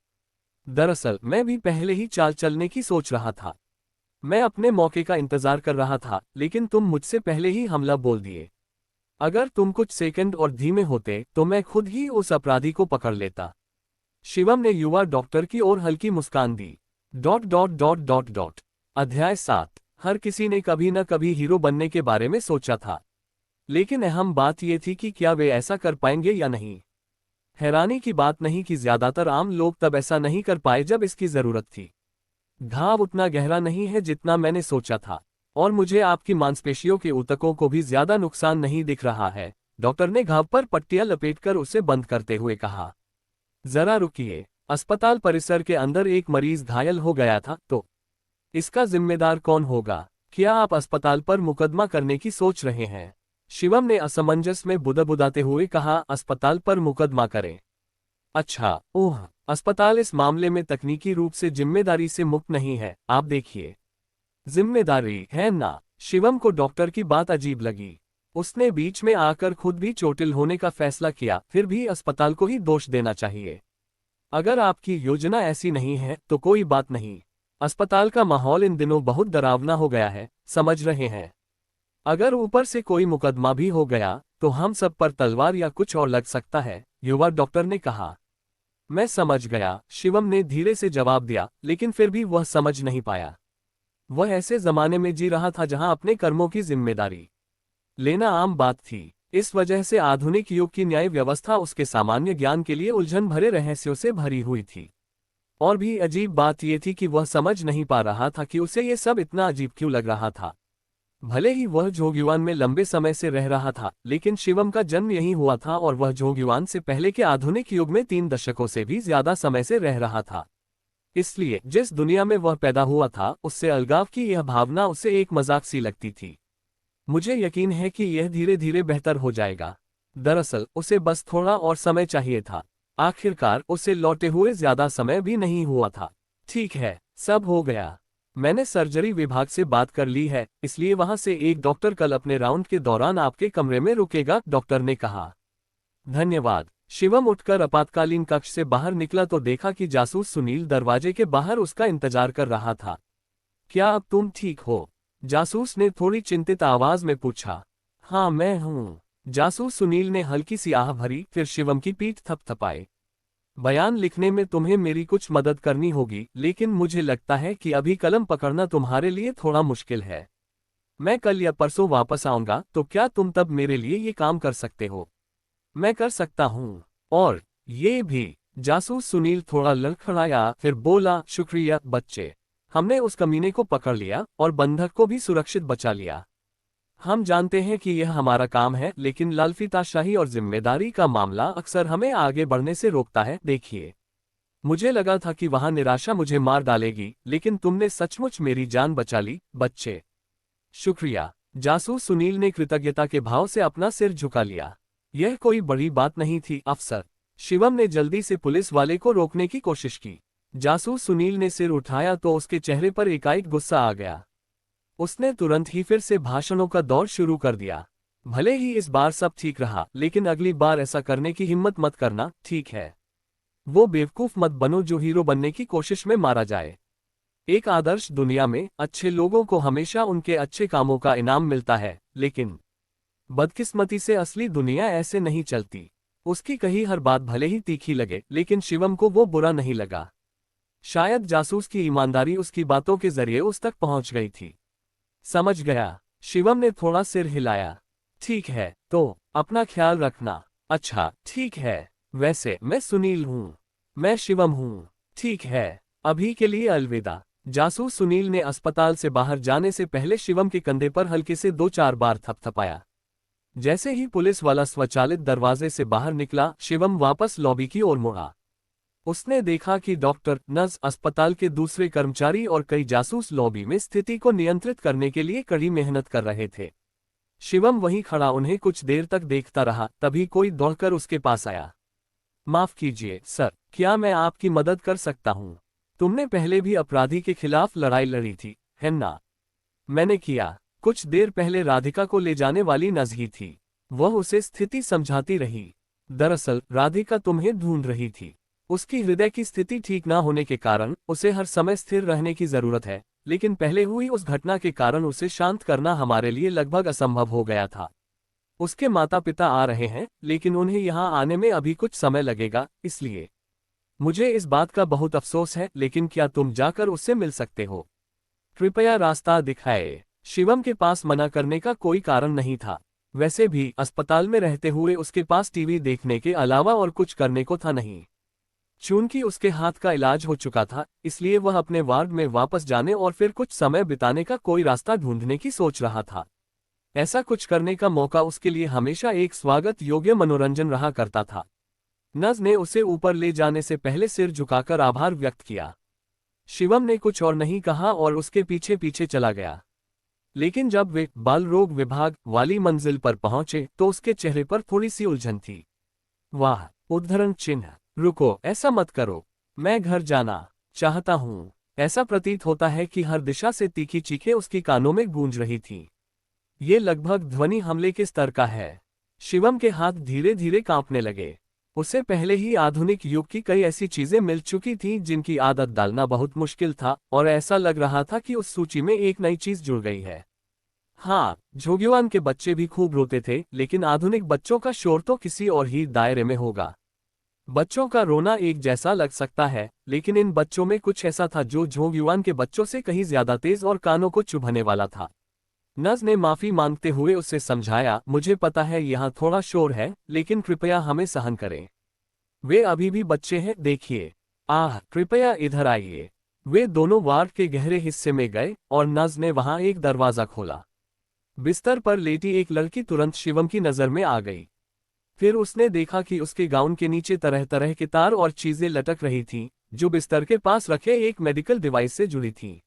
दरअसल मैं भी पहले ही चाल चलने की सोच रहा था। मैं अपने मौके का इंतजार कर रहा था, लेकिन तुम मुझसे पहले ही हमला बोल दिए। अगर तुम कुछ सेकंड और धीमे होते तो मैं खुद ही उस अपराधी को पकड़ लेता। शिवम ने युवा डॉक्टर की ओर हल्की मुस्कान दी। Dot dot dot dot dot. अध्याय 7। हर किसी ने कभी न कभी हीरो बनने के बारे में सोचा था, लेकिन अहम बात यह थी कि क्या वे ऐसा कर पाएंगे या नहीं। हैरानी की बात नहीं कि ज्यादातर आम लोग तब ऐसा नहीं कर पाए जब इसकी जरूरत थी। घाव उतना गहरा नहीं है जितना मैंने सोचा था। और मुझे आपकी मांसपेशियों के ऊतकों को भी ज्यादा नुकसान नहीं दिख रहा है। डॉक्टर ने घाव पर पट्टियां लपेटकर उसे बंद करते हुए कहा। जरा रुकिए, अस्पताल परिसर के अंदर एक मरीज घायल हो गया था, तो इसका जिम्मेदार कौन होगा? क्या आप अस्पताल पर मुकदमा करने की सोच रहे हैं? शिवम ने असमंजस में बुदबुदाते हुए कहा। अस्पताल पर मुकदमा करें? अच्छा, ओह, अस्पताल इस मामले में तकनीकी रूप से जिम्मेदारी से मुक्त नहीं है, आप देखिए। जिम्मेदारी है ना? शिवम को डॉक्टर की बात अजीब लगी। उसने बीच में आकर खुद भी चोटिल होने का फैसला किया, फिर भी अस्पताल को ही दोष देना चाहिए। अगर आपकी योजना ऐसी नहीं है तो कोई बात नहीं। अस्पताल का माहौल इन दिनों बहुत डरावना हो गया है, समझ रहे हैं? अगर ऊपर से कोई मुकदमा भी हो गया तो हम सब पर तलवार या कुछ और लग सकता है, युवा डॉक्टर ने कहा। मैं समझ गया, शिवम ने धीरे से जवाब दिया, लेकिन फिर भी वह समझ नहीं पाया। वह ऐसे जमाने में जी रहा था जहां अपने कर्मों की जिम्मेदारी लेना आम बात थी। इस वजह से आधुनिक युग की न्याय व्यवस्था उसके सामान्य ज्ञान के लिए उलझन भरे रहस्यों से भरी हुई थी। और भी अजीब बात यह थी कि वह समझ नहीं पा रहा था कि उसे ये सब इतना अजीब क्यों लग रहा था। भले ही वह जोगयुआन में लंबे समय से रह रहा था, लेकिन शिवम का जन्म यहीं हुआ था और वह जोगयुआन से पहले के आधुनिक युग में 3 दशकों से भी ज्यादा समय से रह रहा था। इसलिए जिस दुनिया में वह पैदा हुआ था उससे अलगाव की यह भावना उसे एक मजाक सी लगती थी। मुझे यकीन है कि यह धीरे धीरे बेहतर हो जाएगा। दरअसल उसे बस थोड़ा और समय चाहिए था। आखिरकार उसे लौटे हुए ज्यादा समय भी नहीं हुआ था। ठीक है, सब हो गया। मैंने सर्जरी विभाग से बात कर ली है, इसलिए वहां से एक डॉक्टर कल अपने राउंड के दौरान आपके कमरे में रुकेगा, डॉक्टर ने कहा। धन्यवाद। शिवम उठकर आपातकालीन कक्ष से बाहर निकला तो देखा कि जासूस सुनील दरवाजे के बाहर उसका इंतजार कर रहा था। क्या अब तुम ठीक हो? जासूस ने थोड़ी चिंतित आवाज में पूछा। हाँ, मैं हूँ। जासूस सुनील ने हल्की सी आह भरी, फिर शिवम की पीठ थपथपाई। बयान लिखने में तुम्हें मेरी कुछ मदद करनी होगी, लेकिन मुझे लगता है कि अभी कलम पकड़ना तुम्हारे लिए थोड़ा मुश्किल है। मैं कल या परसों वापस आऊंगा, तो क्या तुम तब मेरे लिए ये काम कर सकते हो? मैं कर सकता हूँ। और ये भी। जासूस सुनील थोड़ा लड़खड़ाया, फिर बोला, शुक्रिया बच्चे। हमने उस कमीने को पकड़ लिया और बंधक को भी सुरक्षित बचा लिया। हम जानते हैं कि यह हमारा काम है, लेकिन लालफीताशाही और जिम्मेदारी का मामला अक्सर हमें आगे बढ़ने से रोकता है। देखिए, मुझे लगा था कि वहां निराशा मुझे मार डालेगी, लेकिन तुमने सचमुच मेरी जान बचा ली, बच्चे। शुक्रिया। जासूस सुनील ने कृतज्ञता के भाव से अपना सिर झुका लिया। यह कोई बड़ी बात नहीं थी, अफसर। शिवम ने जल्दी से पुलिस वाले को रोकने की कोशिश की। जासूस सुनील ने सिर उठाया तो उसके चेहरे पर एकाएक गुस्सा आ गया। उसने तुरंत ही फिर से भाषणों का दौर शुरू कर दिया। भले ही इस बार सब ठीक रहा, लेकिन अगली बार ऐसा करने की हिम्मत मत करना, ठीक है? वो बेवकूफ मत बनो जो हीरो बनने की कोशिश में मारा जाए। एक आदर्श दुनिया में अच्छे लोगों को हमेशा उनके अच्छे कामों का इनाम मिलता है, लेकिन बदकिस्मती से असली दुनिया ऐसे नहीं चलती। उसकी कही हर बात भले ही तीखी लगे, लेकिन शिवम को वो बुरा नहीं लगा। शायद जासूस की ईमानदारी उसकी बातों के जरिए उस तक पहुंच गई थी। समझ गया। शिवम ने थोड़ा सिर हिलाया। ठीक है, तो अपना ख्याल रखना। अच्छा, ठीक है। वैसे मैं सुनील हूँ। मैं शिवम हूँ। ठीक है, अभी के लिए अलविदा। जासूस सुनील ने अस्पताल से बाहर जाने से पहले शिवम के कंधे पर हल्के से 2-4 बार थपथपाया। जैसे ही पुलिस वाला स्वचालित दरवाजे से बाहर निकला, शिवम वापस लॉबी की ओर मुड़ा। उसने देखा कि डॉक्टर, नर्स, अस्पताल के दूसरे कर्मचारी और कई जासूस लॉबी में स्थिति को नियंत्रित करने के लिए कड़ी मेहनत कर रहे थे। शिवम वहीं खड़ा उन्हें कुछ देर तक देखता रहा, तभी कोई दौड़कर उसके पास आया। माफ कीजिए सर, क्या मैं आपकी मदद कर सकता हूँ? तुमने पहले भी अपराधी के खिलाफ लड़ाई लड़ी थी, है ना? मैंने किया। कुछ देर पहले राधिका को ले जाने वाली नजही थी। वह उसे स्थिति समझाती रही। दरअसल राधिका तुम्हें ढूंढ रही थी। उसकी हृदय की स्थिति ठीक ना होने के कारण उसे हर समय स्थिर रहने की जरूरत है, लेकिन पहले हुई उस घटना के कारण उसे शांत करना हमारे लिए लगभग असंभव हो गया था। उसके माता पिता आ रहे हैं, लेकिन उन्हें यहाँ आने में अभी कुछ समय लगेगा, इसलिए मुझे इस बात का बहुत अफसोस है, लेकिन क्या तुम जाकर उससे मिल सकते हो? कृपया रास्ता दिखाए। शिवम के पास मना करने का कोई कारण नहीं था। वैसे भी अस्पताल में रहते हुए उसके पास टीवी देखने के अलावा और कुछ करने को था नहीं। चूंकि उसके हाथ का इलाज हो चुका था, इसलिए वह अपने वार्ड में वापस जाने और फिर कुछ समय बिताने का कोई रास्ता ढूंढने की सोच रहा था। ऐसा कुछ करने का मौका उसके लिए हमेशा एक स्वागत योग्य मनोरंजन रहा करता था। नज ने उसे ऊपर ले जाने से पहले सिर झुकाकर आभार व्यक्त किया। शिवम ने कुछ और नहीं कहा और उसके पीछे पीछे चला गया। लेकिन जब वे बाल रोग विभाग वाली मंजिल पर पहुंचे तो उसके चेहरे पर थोड़ी सी उलझन थी। वाह! उद्धरण चिन्ह। रुको, ऐसा मत करो। मैं घर जाना चाहता हूँ। ऐसा प्रतीत होता है कि हर दिशा से तीखी चीखें उसकी कानों में गूंज रही थीं। ये लगभग ध्वनि हमले के स्तर का है। शिवम के हाथ धीरे धीरे कांपने लगे। उसे पहले ही आधुनिक युग की कई ऐसी चीजें मिल चुकी थीं जिनकी आदत डालना बहुत मुश्किल था, और ऐसा लग रहा था कि उस सूची में एक नई चीज जुड़ गई है। हाँ, झोग्युआन के बच्चे भी खूब रोते थे, लेकिन आधुनिक बच्चों का शोर तो किसी और ही दायरे में होगा। बच्चों का रोना एक जैसा लग सकता है, लेकिन इन बच्चों में कुछ ऐसा था जो झोग्युआन के बच्चों से कहीं ज्यादा तेज और कानों को चुभने वाला था। नज ने माफी मांगते हुए उसे समझाया, मुझे पता है यहाँ थोड़ा शोर है, लेकिन कृपया हमें सहन करें। वे अभी भी बच्चे हैं, देखिए। आह, कृपया इधर आइए। वे दोनों वार्ड के गहरे हिस्से में गए और नज ने वहां एक दरवाजा खोला। बिस्तर पर लेटी एक लड़की तुरंत शिवम की नजर में आ गई। फिर उसने देखा कि उसके गाउन के नीचे तरह तरह के तार और चीजें लटक रही थीं, जो बिस्तर के पास रखे एक मेडिकल डिवाइस से जुड़ी थीं।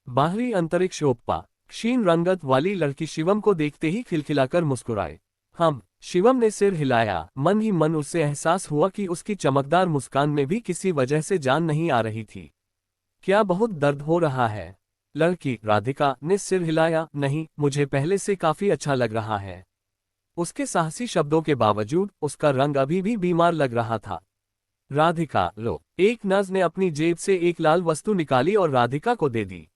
बाहरी अंतरिक्ष ओप्पा। क्षीण रंगत वाली लड़की शिवम को देखते ही खिलखिलाकर मुस्कुराए। शिवम ने सिर हिलाया। मन ही मन उसे एहसास हुआ कि उसकी चमकदार मुस्कान में भी किसी वजह से जान नहीं आ रही थी। क्या बहुत दर्द हो रहा है? लड़की राधिका ने सिर हिलाया। नहीं, मुझे पहले से काफी अच्छा लग रहा है। उसके साहसी शब्दों के बावजूद उसका रंग अभी भी बीमार लग रहा था। राधिका, लो। एक नर्स ने अपनी जेब से एक लाल वस्तु निकाली और राधिका को दे दी।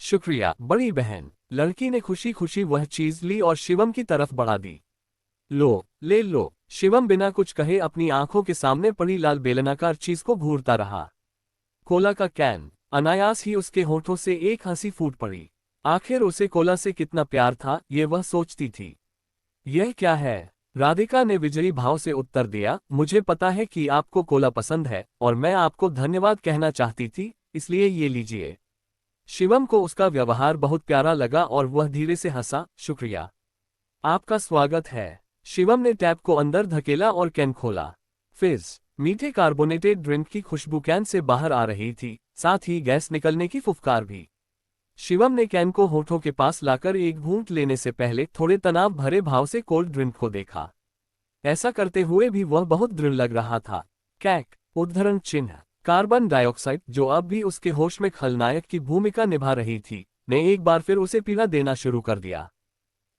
शुक्रिया बड़ी बहन। लड़की ने खुशी खुशी वह चीज ली और शिवम की तरफ बढ़ा दी। लो, ले लो। शिवम बिना कुछ कहे अपनी आंखों के सामने पड़ी लाल बेलनाकार चीज को घूरता रहा। कोला का कैन। अनायास ही उसके होठों से एक हंसी फूट पड़ी। आखिर उसे कोला से कितना प्यार था, ये वह सोचती थी। यह क्या है? राधिका ने विजयी भाव से उत्तर दिया, मुझे पता है कि आपको कोला पसंद है और मैं आपको धन्यवाद कहना चाहती थी, इसलिए ये लीजिए। शिवम को उसका व्यवहार बहुत प्यारा लगा और वह धीरे से हंसा। शुक्रिया। आपका स्वागत है। शिवम ने टैप को अंदर धकेला और कैन खोला। फिज, मीठे कार्बोनेटेड ड्रिंक की खुशबू कैन से बाहर आ रही थी, साथ ही गैस निकलने की फुफकार भी। शिवम ने कैन को होठों के पास लाकर एक घूंट लेने से पहले थोड़े तनाव भरे भाव से कोल्ड ड्रिंक को देखा। ऐसा करते हुए भी वह बहुत दृढ़ लग रहा था। कैक, उद्धरण चिन्ह। कार्बन डाइऑक्साइड, जो अब भी उसके होश में खलनायक की भूमिका निभा रही थी, ने एक बार फिर उसे पीला देना शुरू कर दिया।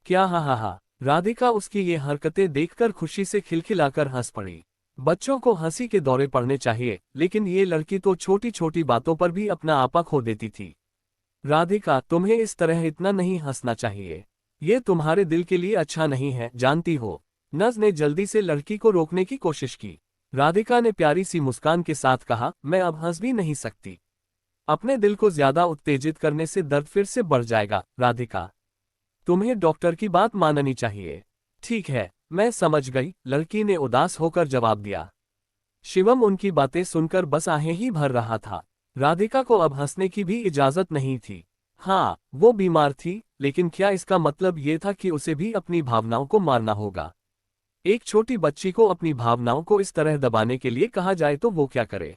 क्या? हा। राधिका उसकी ये हरकतें देखकर खुशी से खिलखिलाकर हंस पड़ी। बच्चों को हंसी के दौरे पड़ने चाहिए, लेकिन ये लड़की तो छोटी छोटी बातों पर भी अपना आपा खो देती थी। राधिका, तुम्हें इस तरह इतना नहीं हंसना चाहिए। ये तुम्हारे दिल के लिए अच्छा नहीं है, जानती हो। नज ने जल्दी से लड़की को रोकने की कोशिश की। राधिका ने प्यारी सी मुस्कान के साथ कहा, मैं अब हंस भी नहीं सकती। अपने दिल को ज्यादा उत्तेजित करने से दर्द फिर से बढ़ जाएगा। राधिका, तुम्हें डॉक्टर की बात माननी चाहिए। ठीक है, मैं समझ गई, लड़की ने उदास होकर जवाब दिया। शिवम उनकी बातें सुनकर बस आहें ही भर रहा था। राधिका को अब हंसने की भी इजाजत नहीं थी। हाँ, वो बीमार थी, लेकिन क्या इसका मतलब ये था कि उसे भी अपनी भावनाओं को मारना होगा? एक छोटी बच्ची को अपनी भावनाओं को इस तरह दबाने के लिए कहा जाए तो वो क्या करे?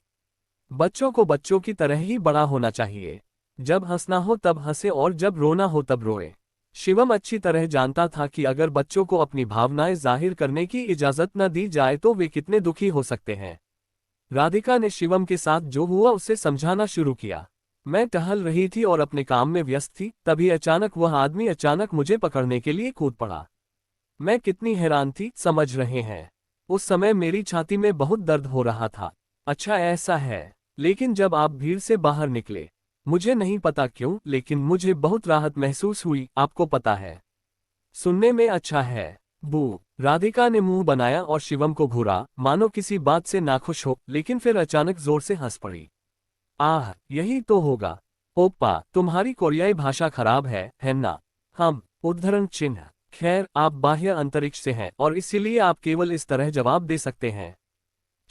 बच्चों को बच्चों की तरह ही बड़ा होना चाहिए। जब हंसना हो तब हंसे और जब रोना हो तब रोए। शिवम अच्छी तरह जानता था कि अगर बच्चों को अपनी भावनाएं जाहिर करने की इजाजत न दी जाए तो वे कितने दुखी हो सकते हैं। राधिका ने शिवम के साथ जो हुआ उसे समझाना शुरू किया। मैं टहल रही थी और अपने काम में व्यस्त थी, तभी अचानक वह आदमी अचानक मुझे पकड़ने के लिए कूद पड़ा। मैं कितनी हैरान थी, समझ रहे हैं? उस समय मेरी छाती में बहुत दर्द हो रहा था। अच्छा ऐसा है। लेकिन जब आप भीड़ से बाहर निकले, मुझे नहीं पता क्यों, लेकिन मुझे बहुत राहत महसूस हुई, आपको पता है। सुनने में अच्छा है। बू। राधिका ने मुंह बनाया और शिवम को घूरा, मानो किसी बात से नाखुश हो, लेकिन फिर अचानक जोर से हंस पड़ी। आह, यही तो होगा। ओप्पा, तुम्हारी कोरियाई भाषा खराब है ना? उद्धरण चिन्ह। खैर, आप बाह्य अंतरिक्ष से हैं और इसीलिए आप केवल इस तरह जवाब दे सकते हैं।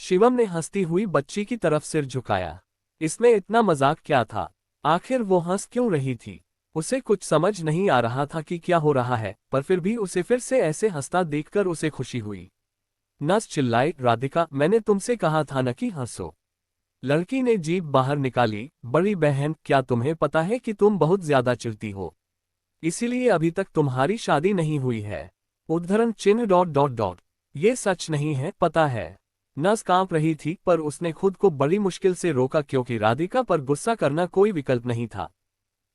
शिवम ने हंसती हुई बच्ची की तरफ सिर झुकाया। इसमें इतना मजाक क्या था? आखिर वो हंस क्यों रही थी? उसे कुछ समझ नहीं आ रहा था कि क्या हो रहा है, पर फिर भी उसे फिर से ऐसे हंसता देखकर उसे खुशी हुई। नस चिल्लाई, राधिका, मैंने तुमसे कहा था न कि हंसो। लड़की ने जीभ बाहर निकाली। बड़ी बहन, क्या तुम्हें पता है कि तुम बहुत ज्यादा चिढ़ती हो, इसीलिए अभी तक तुम्हारी शादी नहीं हुई है। उद्धरण चिन्ह डॉट डॉट डॉट। ये सच नहीं है, पता है। नस कांप रही थी, पर उसने खुद को बड़ी मुश्किल से रोका क्योंकि राधिका पर गुस्सा करना कोई विकल्प नहीं था।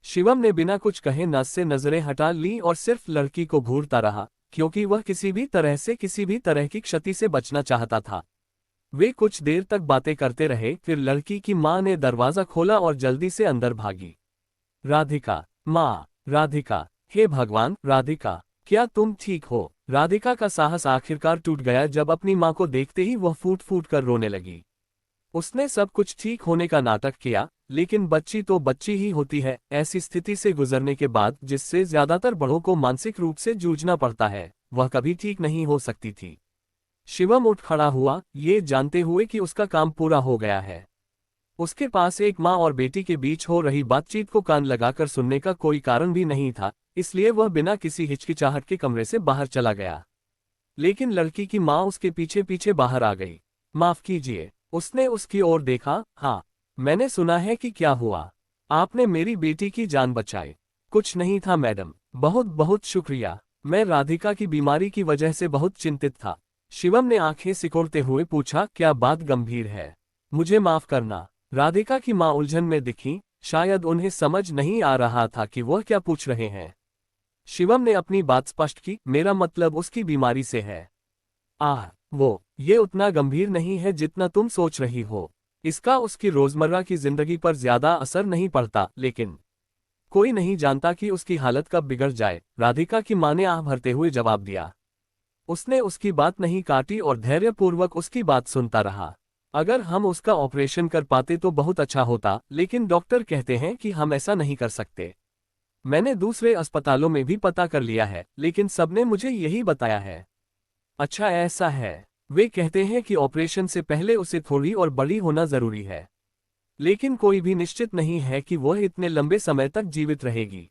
शिवम ने बिना कुछ कहे नस से नजरें हटा ली और सिर्फ लड़की को घूरता रहा, क्योंकि वह किसी भी तरह से किसी भी तरह की क्षति से बचना चाहता था। वे कुछ देर तक बातें करते रहे, फिर लड़की की मां ने दरवाजा खोला और जल्दी से अंदर भागी। राधिका, माँ, राधिका, हे भगवान, राधिका, क्या तुम ठीक हो? राधिका का साहस आखिरकार टूट गया जब अपनी मां को देखते ही वह फूट फूट कर रोने लगी। उसने सब कुछ ठीक होने का नाटक किया, लेकिन बच्ची तो बच्ची ही होती है। ऐसी स्थिति से गुजरने के बाद जिससे ज्यादातर बड़ों को मानसिक रूप से जूझना पड़ता है, वह कभी ठीक नहीं हो सकती थी। शिवम उठ खड़ा हुआ, ये जानते हुए कि उसका काम पूरा हो गया है। उसके पास एक माँ और बेटी के बीच हो रही बातचीत को कान लगाकर सुनने का कोई कारण भी नहीं था, इसलिए वह बिना किसी हिचकिचाहट के कमरे से बाहर चला गया। लेकिन लड़की की माँ उसके पीछे पीछे बाहर आ गई। माफ कीजिए, उसने उसकी ओर देखा। हाँ, मैंने सुना है कि क्या हुआ? आपने मेरी बेटी की जान बचाई। कुछ नहीं था मैडम, बहुत बहुत शुक्रिया। मैं राधिका की बीमारी की वजह से बहुत चिंतित था। शिवम ने आंखें सिकोड़ते हुए पूछा, क्या बात गंभीर है? मुझे माफ करना। राधिका की मां उलझन में दिखी, शायद उन्हें समझ नहीं आ रहा था कि वह क्या पूछ रहे हैं। शिवम ने अपनी बात स्पष्ट की, मेरा मतलब उसकी बीमारी से है। ये उतना गंभीर नहीं है जितना तुम सोच रही हो। इसका उसकी रोजमर्रा की जिंदगी पर ज्यादा असर नहीं पड़ता, लेकिन कोई नहीं जानता कि उसकी हालत कब बिगड़ जाए। राधिका की मां ने आह भरते हुए जवाब दिया। उसने उसकी बात नहीं काटी और धैर्यपूर्वक उसकी बात सुनता रहा। अगर हम उसका ऑपरेशन कर पाते तो बहुत अच्छा होता, लेकिन डॉक्टर कहते हैं कि हम ऐसा नहीं कर सकते। मैंने दूसरे अस्पतालों में भी पता कर लिया है, लेकिन सबने मुझे यही बताया है। अच्छा, ऐसा है। वे कहते हैं कि ऑपरेशन से पहले उसे थोड़ी और बड़ी होना जरूरी है, लेकिन कोई भी निश्चित नहीं है कि वह इतने लंबे समय तक जीवित रहेगी।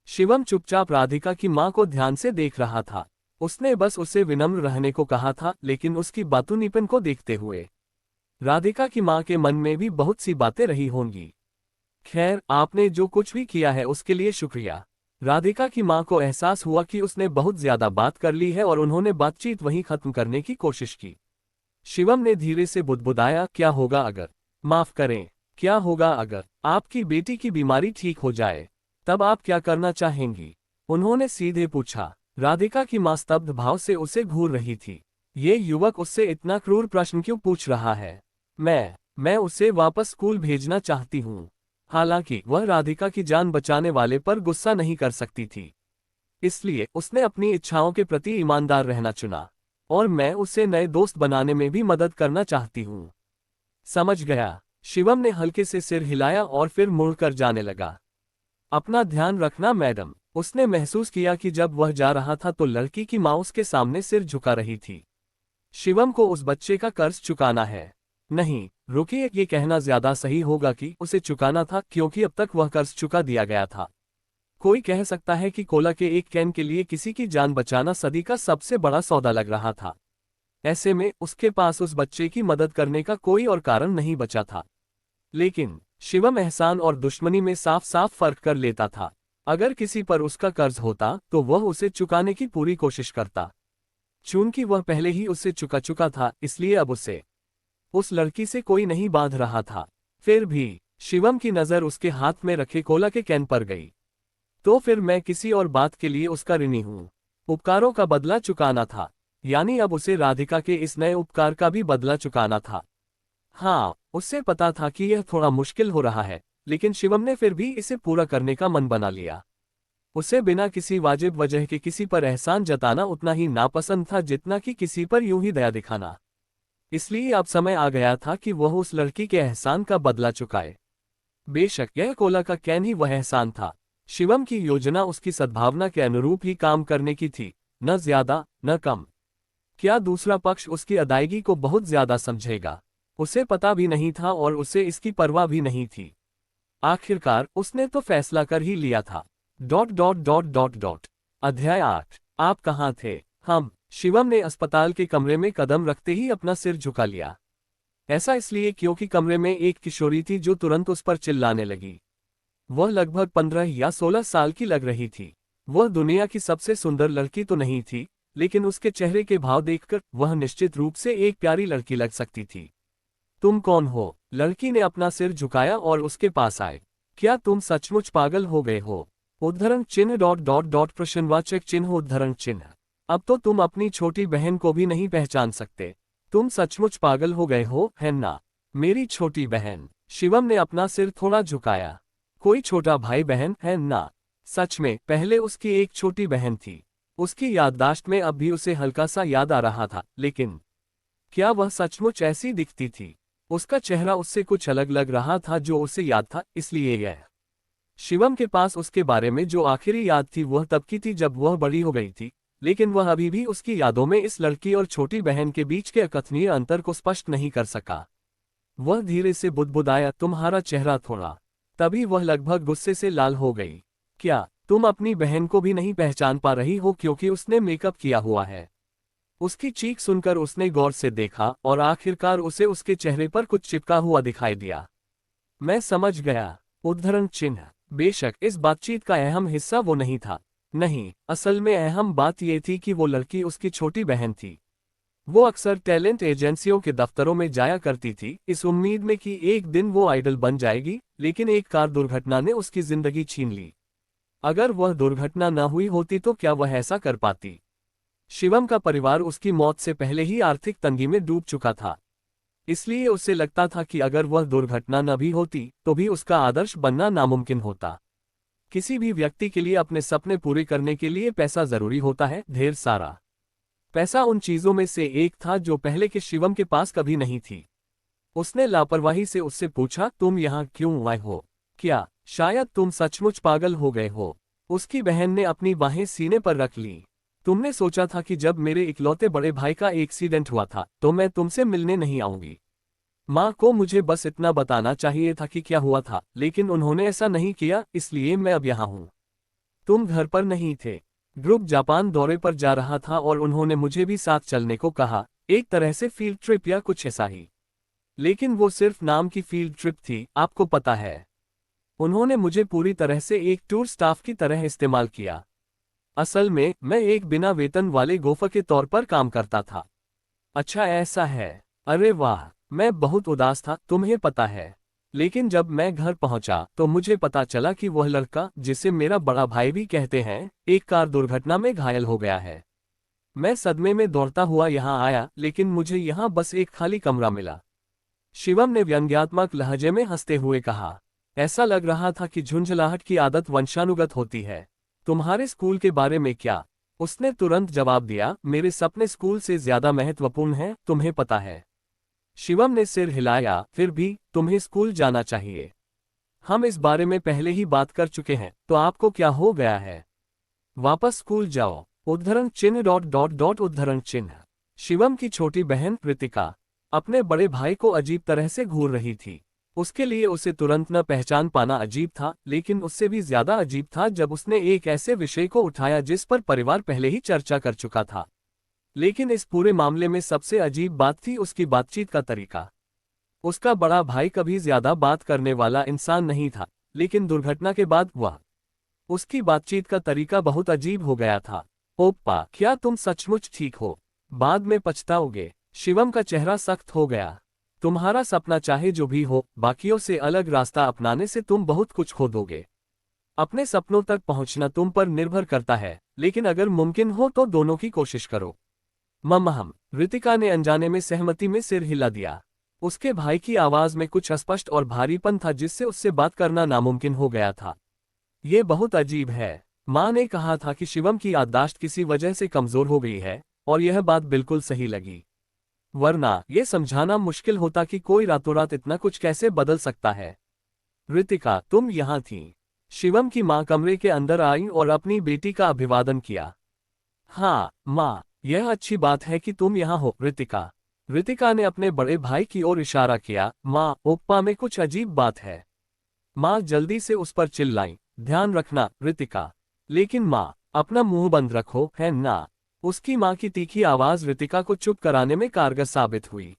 शिवम चुपचाप राधिका की मां को ध्यान से देख रहा था। उसने बस उसे विनम्र रहने को कहा था, लेकिन उसकी बातूनीपन को देखते हुए राधिका की मां के मन में भी बहुत सी बातें रही होंगी। खैर, आपने जो कुछ भी किया है उसके लिए शुक्रिया। राधिका की मां को एहसास हुआ कि उसने बहुत ज्यादा बात कर ली है और उन्होंने बातचीत वहीं खत्म करने की कोशिश की। शिवम ने धीरे से बुदबुदाया, क्या होगा अगर, माफ करें, क्या होगा अगर आपकी बेटी की बीमारी ठीक हो जाए? तब आप क्या करना चाहेंगी? उन्होंने सीधे पूछा। राधिका की मां स्तब्ध भाव से उसे घूर रही थी। ये युवक उससे इतना क्रूर प्रश्न क्यों पूछ रहा है? मैं उसे वापस स्कूल भेजना चाहती हूँ। हालांकि वह राधिका की जान बचाने वाले पर गुस्सा नहीं कर सकती थी, इसलिए उसने अपनी इच्छाओं के प्रति ईमानदार रहना चुना। और मैं उसे नए दोस्त बनाने में भी मदद करना चाहती हूँ। समझ गया। शिवम ने हल्के से सिर हिलाया और फिर मुड़कर जाने लगा। अपना ध्यान रखना मैडम। उसने महसूस किया कि जब वह जा रहा था तो लड़की की मां उसके सामने सिर झुका रही थी। शिवम को उस बच्चे का कर्ज चुकाना है। नहीं, रुकिए, ये कहना ज्यादा सही होगा कि उसे चुकाना था, क्योंकि अब तक वह कर्ज चुका दिया गया था। कोई कह सकता है कि कोला के एक कैन के लिए किसी की जान बचाना सदी का सबसे बड़ा सौदा लग रहा था। ऐसे में उसके पास उस बच्चे की मदद करने का कोई और कारण नहीं बचा था। लेकिन शिवम एहसान और दुश्मनी में साफ साफ फर्क कर लेता था। अगर किसी पर उसका कर्ज होता तो वह उसे चुकाने की पूरी कोशिश करता। चूंकि वह पहले ही उससे चुका चुका था, इसलिए अब उसे उस लड़की से कोई नहीं बांध रहा था। फिर भी शिवम की नजर उसके हाथ में रखे कोला के कैन पर गई। तो फिर मैं किसी और बात के लिए उसका ऋणी हूँ। उपकारों का बदला चुकाना था, यानी अब उसे राधिका के इस नए उपकार का भी बदला चुकाना था। हाँ, उससे पता था कि यह थोड़ा मुश्किल हो रहा है, लेकिन शिवम ने फिर भी इसे पूरा करने का मन बना लिया। उसे बिना किसी वाजिब वजह के किसी पर एहसान जताना उतना ही नापसंद था जितना कि किसी पर यूं ही दया दिखाना। इसलिए अब समय आ गया था कि वह उस लड़की के एहसान का बदला चुकाए। बेशक यह कोला का कैन ही वह एहसान था। शिवम की योजना उसकी सद्भावना के अनुरूप ही काम करने की थी, न ज्यादा न कम। क्या दूसरा पक्ष उसकी अदायगी को बहुत ज्यादा समझेगा? उसे पता भी नहीं था और उसे इसकी परवाह भी नहीं थी। आखिरकार उसने तो फैसला कर ही लिया था। Dot dot dot dot dot. अध्याय 8। आप कहाँ थे? हम। शिवम ने अस्पताल के कमरे में कदम रखते ही अपना सिर झुका लिया। ऐसा इसलिए क्योंकि कमरे में एक किशोरी थी जो तुरंत उस पर चिल्लाने लगी। वह लगभग 15 या 16 साल की लग रही थी। वह दुनिया की सबसे सुंदर लड़की तो नहीं थी, लेकिन उसके चेहरे के भाव देखकर वह निश्चित रूप से एक प्यारी लड़की लग सकती थी। तुम कौन हो? लड़की ने अपना सिर झुकाया और उसके पास आए। क्या तुम सचमुच पागल हो गए हो? उद्धरण चिन्ह डॉट डॉट डॉट प्रश्नवाचक चिन्ह उद्धरण चिन्ह। अब तो तुम अपनी छोटी बहन को भी नहीं पहचान सकते। तुम सचमुच पागल हो गए हो, है ना? मेरी छोटी बहन। शिवम ने अपना सिर थोड़ा झुकाया। कोई छोटा भाई बहन है ना? सच में पहले उसकी एक छोटी बहन थी। उसकी याददाश्त में अब भी उसे हल्का सा याद आ रहा था, लेकिन क्या वह सचमुच ऐसी दिखती थी? उसका चेहरा उससे कुछ अलग लग रहा था जो उसे याद था, इसलिए यह। शिवम के पास उसके बारे में जो आखिरी याद थी वह तब की थी जब वह बड़ी हो गई थी, लेकिन वह अभी भी उसकी यादों में इस लड़की और छोटी बहन के बीच के अकथनीय अंतर को स्पष्ट नहीं कर सका। वह धीरे से बुदबुदाया, तुम्हारा चेहरा थोड़ा। तभी वह लगभग गुस्से से लाल हो गई। क्या तुम अपनी बहन को भी नहीं पहचान पा रही हो क्योंकि उसने मेकअप किया हुआ है? उसकी चीख सुनकर उसने गौर से देखा और आखिरकार उसे उसके चेहरे पर कुछ चिपका हुआ दिखाई दिया। मैं समझ गया। उद्धरण चिन्ह। बेशक इस बातचीत का अहम हिस्सा वो नहीं था। नहीं, असल में अहम बात यह थी कि वो लड़की उसकी छोटी बहन थी। वो अक्सर टैलेंट एजेंसियों के दफ्तरों में जाया करती थी, इस उम्मीद में कि एक दिन वो आइडल बन जाएगी, लेकिन एक कार दुर्घटना ने उसकी जिंदगी छीन ली। अगर वह दुर्घटना न हुई होती तो क्या वह ऐसा कर पाती? शिवम का परिवार उसकी मौत से पहले ही आर्थिक तंगी में डूब चुका था। इसलिए उसे लगता था कि अगर वह दुर्घटना न भी होती तो भी उसका आदर्श बनना नामुमकिन होता। किसी भी व्यक्ति के लिए अपने सपने पूरे करने के लिए पैसा जरूरी होता है, ढेर सारा। पैसा उन चीजों में से एक था जो पहले के शिवम के पास कभी नहीं थी। उसने लापरवाही से उससे पूछा, तुम यहाँ क्यों आए हो? क्या शायद तुम सचमुच पागल हो गए हो? उसकी बहन ने अपनी बाहें सीने पर रख ली। तुमने सोचा था कि जब मेरे इकलौते बड़े भाई का एक्सीडेंट हुआ था तो मैं तुमसे मिलने नहीं आऊंगी। माँ को मुझे बस इतना बताना चाहिए था कि क्या हुआ था, लेकिन उन्होंने ऐसा नहीं किया, इसलिए मैं अब यहाँ हूँ। तुम घर पर नहीं थे। ग्रुप जापान दौरे पर जा रहा था और उन्होंने मुझे भी साथ चलने को कहा, एक तरह से फील्ड ट्रिप या कुछ ऐसा ही। लेकिन वो सिर्फ नाम की फील्ड ट्रिप थी, आपको पता है। उन्होंने मुझे पूरी तरह से एक टूर स्टाफ की तरह इस्तेमाल किया। असल में मैं एक बिना वेतन वाले गोफर के तौर पर काम करता था। अच्छा ऐसा है। अरे वाह, मैं बहुत उदास था, तुम्हें पता है। लेकिन जब मैं घर पहुंचा तो मुझे पता चला कि वह लड़का, जिसे मेरा बड़ा भाई भी कहते हैं, एक कार दुर्घटना में घायल हो गया है। मैं सदमे में दौड़ता हुआ यहाँ आया, लेकिन मुझे यहाँ बस एक खाली कमरा मिला। शिवम ने व्यंग्यात्मक लहजे में हंसते हुए कहा। ऐसा लग रहा था कि झुंझलाहट की आदत वंशानुगत होती है। तुम्हारे स्कूल के बारे में क्या? उसने तुरंत जवाब दिया, मेरे सपने स्कूल से ज्यादा महत्वपूर्ण हैं, तुम्हें पता है। शिवम ने सिर हिलाया, फिर भी तुम्हें स्कूल जाना चाहिए। हम इस बारे में पहले ही बात कर चुके हैं, तो आपको क्या हो गया है? वापस स्कूल जाओ। उद्धरण चिन्ह डॉट डॉट डॉट उद्धरण चिन्ह। शिवम की छोटी बहन कृतिका अपने बड़े भाई को अजीब तरह से घूर रही थी। उसके लिए उसे तुरंत न पहचान पाना अजीब था, लेकिन उससे भी ज्यादा अजीब था जब उसने एक ऐसे विषय को उठाया जिस पर परिवार पहले ही चर्चा कर चुका था। लेकिन इस पूरे मामले में सबसे अजीब बात थी उसकी बातचीत का तरीका। उसका बड़ा भाई कभी ज्यादा बात करने वाला इंसान नहीं था, लेकिन दुर्घटना के बाद वह उसकी बातचीत का तरीका बहुत अजीब हो गया था। ओप्पा, क्या तुम सचमुच ठीक हो? बाद में पछताओगे। शिवम का चेहरा सख्त हो गया। तुम्हारा सपना चाहे जो भी हो, बाकियों से अलग रास्ता अपनाने से तुम बहुत कुछ खो दोगे। अपने सपनों तक पहुंचना तुम पर निर्भर करता है, लेकिन अगर मुमकिन हो तो दोनों की कोशिश करो। मम्महम। रितिका ने अनजाने में सहमति में सिर हिला दिया। उसके भाई की आवाज में कुछ अस्पष्ट और भारीपन था जिससे उससे बात करना नामुमकिन हो गया था। ये बहुत अजीब है। माँ ने कहा था कि शिवम की याददाश्त किसी वजह से कमजोर हो गई है, और यह बात बिल्कुल सही लगी। वरना ये समझाना मुश्किल होता कि कोई रातों रात इतना कुछ कैसे बदल सकता है। रितिका, तुम यहाँ थी। शिवम की माँ कमरे के अंदर आई और अपनी बेटी का अभिवादन किया। हाँ माँ। यह अच्छी बात है कि तुम यहाँ हो, रितिका। रितिका ने अपने बड़े भाई की ओर इशारा किया। माँ, ओप्पा में कुछ अजीब बात है। माँ जल्दी से उस पर चिल्लाई। ध्यान रखना, रितिका। लेकिन माँ, अपना मुंह बंद रखो, है ना? उसकी माँ की तीखी आवाज रितिका को चुप कराने में कारगर साबित हुई।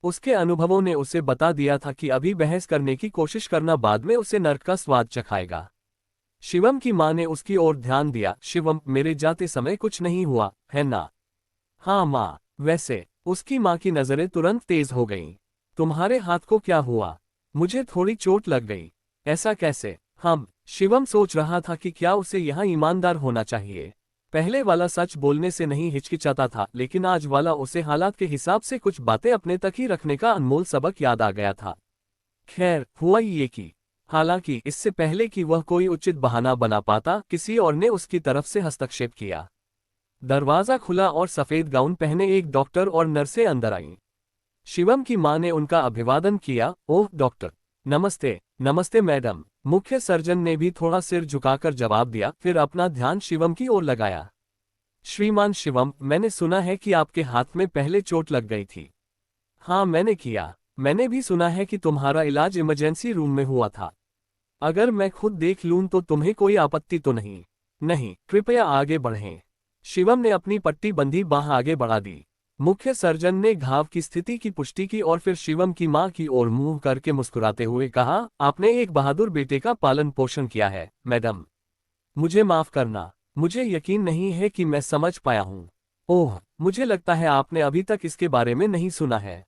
उसके अनुभवों ने उसे बता दिया था कि अभी बहस करने की कोशिश करना बाद में उसे नर्क का स्वाद चखाएगा। शिवम की माँ ने उसकी ओर ध्यान दिया। शिवम, मेरे जाते समय कुछ नहीं हुआ, है ना? हाँ माँ। वैसे उसकी माँ की नजरें तुरंत तेज हो गईं। तुम्हारे हाथ को क्या हुआ? मुझे थोड़ी चोट लग गई। ऐसा कैसे? शिवम सोच रहा था कि क्या उसे यहाँ ईमानदार होना चाहिए। पहले वाला सच बोलने से नहीं हिचकिचाता था, लेकिन आज वाला उसे हालात के हिसाब से कुछ बातें अपने तक ही रखने का अनमोल सबक याद आ गया था। खैर, हुआ ये कि हालांकि इससे पहले कि वह कोई उचित बहाना बना पाता, किसी और ने उसकी तरफ से हस्तक्षेप किया। दरवाजा खुला और सफेद गाउन पहने एक डॉक्टर और नर्सें अंदर आईं। शिवम की मां ने उनका अभिवादन किया। ओह डॉक्टर, नमस्ते। नमस्ते मैडम। मुख्य सर्जन ने भी थोड़ा सिर झुकाकर जवाब दिया, फिर अपना ध्यान शिवम की ओर लगाया। श्रीमान शिवम, मैंने सुना है कि आपके हाथ में पहले चोट लग गई थी। हाँ, मैंने किया। मैंने भी सुना है कि तुम्हारा इलाज इमरजेंसी रूम में हुआ था। अगर मैं खुद देख लूं तो तुम्हें कोई आपत्ति तो नहीं? नहीं, कृपया आगे बढ़ें। शिवम ने अपनी पट्टी बंधी बाह आगे बढ़ा दी। मुख्य सर्जन ने घाव की स्थिति की पुष्टि की और फिर शिवम की मां की ओर मुंह करके मुस्कुराते हुए कहा, आपने एक बहादुर बेटे का पालन पोषण किया है, मैडम। मुझे माफ करना। मुझे यकीन नहीं है कि मैं समझ पाया हूँ। ओह, मुझे लगता है आपने अभी तक इसके बारे में नहीं सुना है।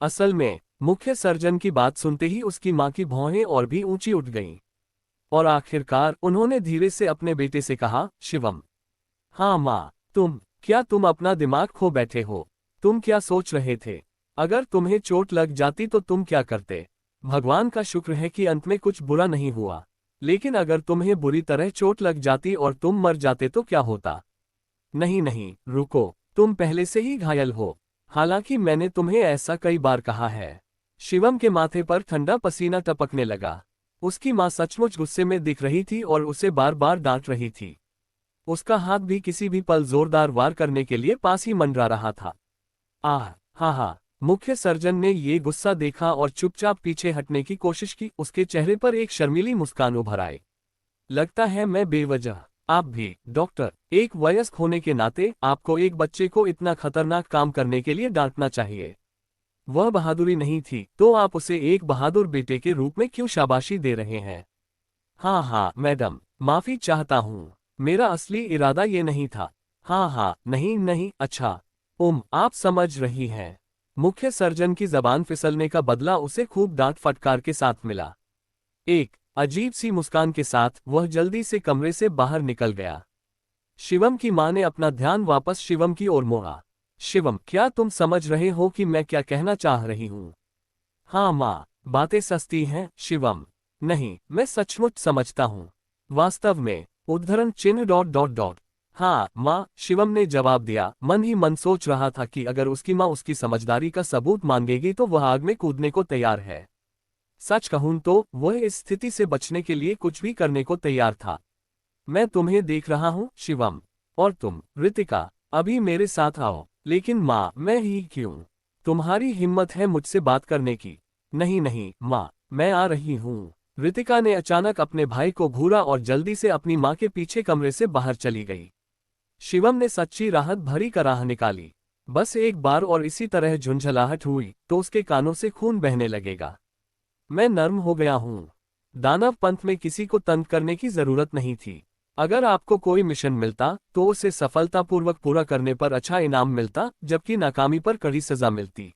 असल में, मुख्य सर्जन की बात सुनते ही उसकी मां की भौहें और भी ऊंची उठ गईं। और आखिरकार उन्होंने धीरे से अपने बेटे से कहा, शिवम। हाँ माँ, क्या तुम अपना दिमाग खो बैठे हो? तुम क्या सोच रहे थे? अगर तुम्हें चोट लग जाती तो तुम क्या करते? भगवान का शुक्र है कि अंत में कुछ बुरा नहीं हुआ। लेकिन अगर तुम्हें बुरी तरह चोट लग जाती और तुम मर जाते तो क्या होता? नहीं नहीं, रुको, तुम पहले से ही घायल हो। हालांकि मैंने तुम्हें ऐसा कई बार कहा है। शिवम के माथे पर ठंडा पसीना टपकने लगा। उसकी माँ सचमुच गुस्से में दिख रही थी और उसे बार बार डांट रही थी। उसका हाथ भी किसी भी पल जोरदार वार करने के लिए पास ही मंडरा रहा था। आह, हाँ। मुख्य सर्जन ने ये गुस्सा देखा और चुपचाप पीछे हटने की कोशिश की। उसके चेहरे पर एक शर्मीली मुस्कान उभर आई। लगता है मैं बेवजह। आप भी, डॉक्टर, एक वयस्क होने के नाते आपको एक बच्चे को इतना खतरनाक काम करने के लिए डांटना चाहिए। वह बहादुरी नहीं थी तो आप उसे एक बहादुर बेटे के रूप में क्यों शाबाशी दे रहे हैं? हाँ मैडम, माफी चाहता हूँ। मेरा असली इरादा ये नहीं था। हाँ, नहीं नहीं, अच्छा। आप समझ रही हैं। मुख्य सर्जन की जबान फिसलने का बदला उसे खूब डांट फटकार के साथ मिला। एक अजीब सी मुस्कान के साथ वह जल्दी से कमरे से बाहर निकल गया। शिवम की मां ने अपना ध्यान वापस शिवम की ओर मोड़ा। शिवम, क्या तुम समझ रहे हो कि मैं क्या कहना चाह रही हूँ? हाँ माँ, बातें सस्ती हैं, शिवम। नहीं, मैं सचमुच समझता हूँ। वास्तव में, उद्धरण चिन्ह डॉट डॉट डॉट। हाँ माँ, शिवम ने जवाब दिया, मन ही मन सोच रहा था कि अगर उसकी माँ उसकी समझदारी का सबूत मांगेगी तो वह आग में कूदने को तैयार है। सच कहूं तो वह इस स्थिति से बचने के लिए कुछ भी करने को तैयार था। मैं तुम्हें देख रहा हूँ, शिवम। और तुम, रितिका, अभी मेरे साथ आओ। लेकिन माँ, मैं ही क्यों? तुम्हारी हिम्मत है मुझसे बात करने की? नहीं नहीं माँ, मैं आ रही हूँ। रितिका ने अचानक अपने भाई को घूरा और जल्दी से अपनी माँ के पीछे कमरे से बाहर चली गई। शिवम ने सच्ची राहत भरी कराह निकाली। बस एक बार और इसी तरह झुंझलाहट हुई तो उसके कानों से खून बहने लगेगा। मैं नर्म हो गया हूँ। दानव पंथ में किसी को तंग करने की जरूरत नहीं थी। अगर आपको कोई मिशन मिलता तो उसे सफलतापूर्वक पूरा करने पर अच्छा इनाम मिलता, जबकि नाकामी पर कड़ी सजा मिलती।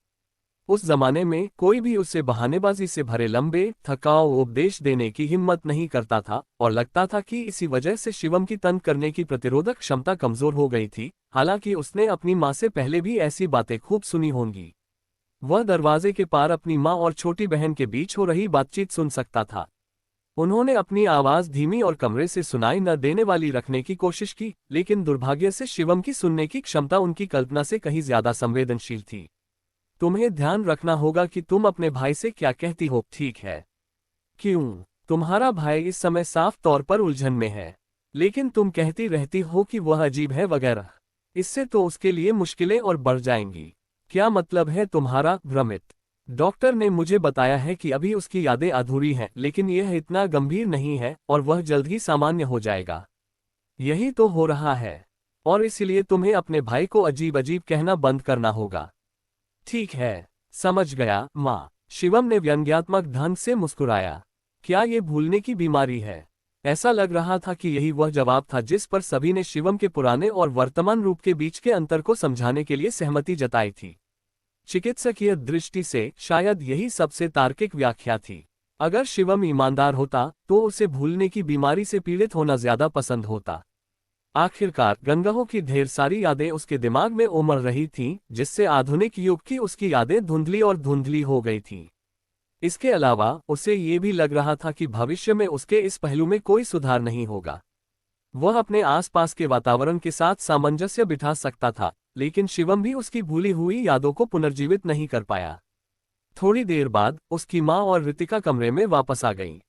उस जमाने में कोई भी उसे बहानेबाजी से भरे लंबे थकाऊ उपदेश देने की हिम्मत नहीं करता था और लगता था कि इसी वजह से शिवम की तंग करने की प्रतिरोधक क्षमता कमजोर हो गई थी। हालांकि उसने अपनी माँ से पहले भी ऐसी बातें खूब सुनी होंगी। वह दरवाजे के पार अपनी माँ और छोटी बहन के बीच हो रही बातचीत सुन सकता था। उन्होंने अपनी आवाज धीमी और कमरे से सुनाई न देने वाली रखने की कोशिश की, लेकिन दुर्भाग्य से शिवम की सुनने की क्षमता उनकी कल्पना से कहीं ज्यादा संवेदनशील थी। तुम्हें ध्यान रखना होगा कि तुम अपने भाई से क्या कहती हो, ठीक है? क्यों? तुम्हारा भाई इस समय साफ तौर पर उलझन में है। लेकिन तुम कहती रहती हो कि वह अजीब है वगैरह। इससे तो उसके लिए मुश्किलें और बढ़ जाएंगी। क्या मतलब है तुम्हारा? भ्रमित। डॉक्टर ने मुझे बताया है कि अभी उसकी यादें अधूरी हैं, लेकिन यह इतना गंभीर नहीं है और वह जल्द ही सामान्य हो जाएगा। यही तो हो रहा है, और इसलिए तुम्हें अपने भाई को अजीब अजीब कहना बंद करना होगा। ठीक है, समझ गया माँ। शिवम ने व्यंग्यात्मक ढंग से मुस्कुराया। क्या ये भूलने की बीमारी है? ऐसा लग रहा था कि यही वह जवाब था जिस पर सभी ने शिवम के पुराने और वर्तमान रूप के बीच के अंतर को समझाने के लिए सहमति जताई थी। चिकित्सकीय दृष्टि से शायद यही सबसे तार्किक व्याख्या थी। अगर शिवम ईमानदार होता तो उसे भूलने की बीमारी से पीड़ित होना ज्यादा पसंद होता। आखिरकार गंगाहों की ढेर सारी यादें उसके दिमाग में उमड़ रही थीं, जिससे आधुनिक युग की उसकी यादें धुंधली और धुंधली हो गई थीं। इसके अलावा उसे ये भी लग रहा था कि भविष्य में उसके इस पहलू में कोई सुधार नहीं होगा। वह अपने आसपास के वातावरण के साथ सामंजस्य बिठा सकता था, लेकिन शिवम भी उसकी भूली हुई यादों को पुनर्जीवित नहीं कर पाया। थोड़ी देर बाद उसकी माँ और ऋतिका कमरे में वापस आ गईं।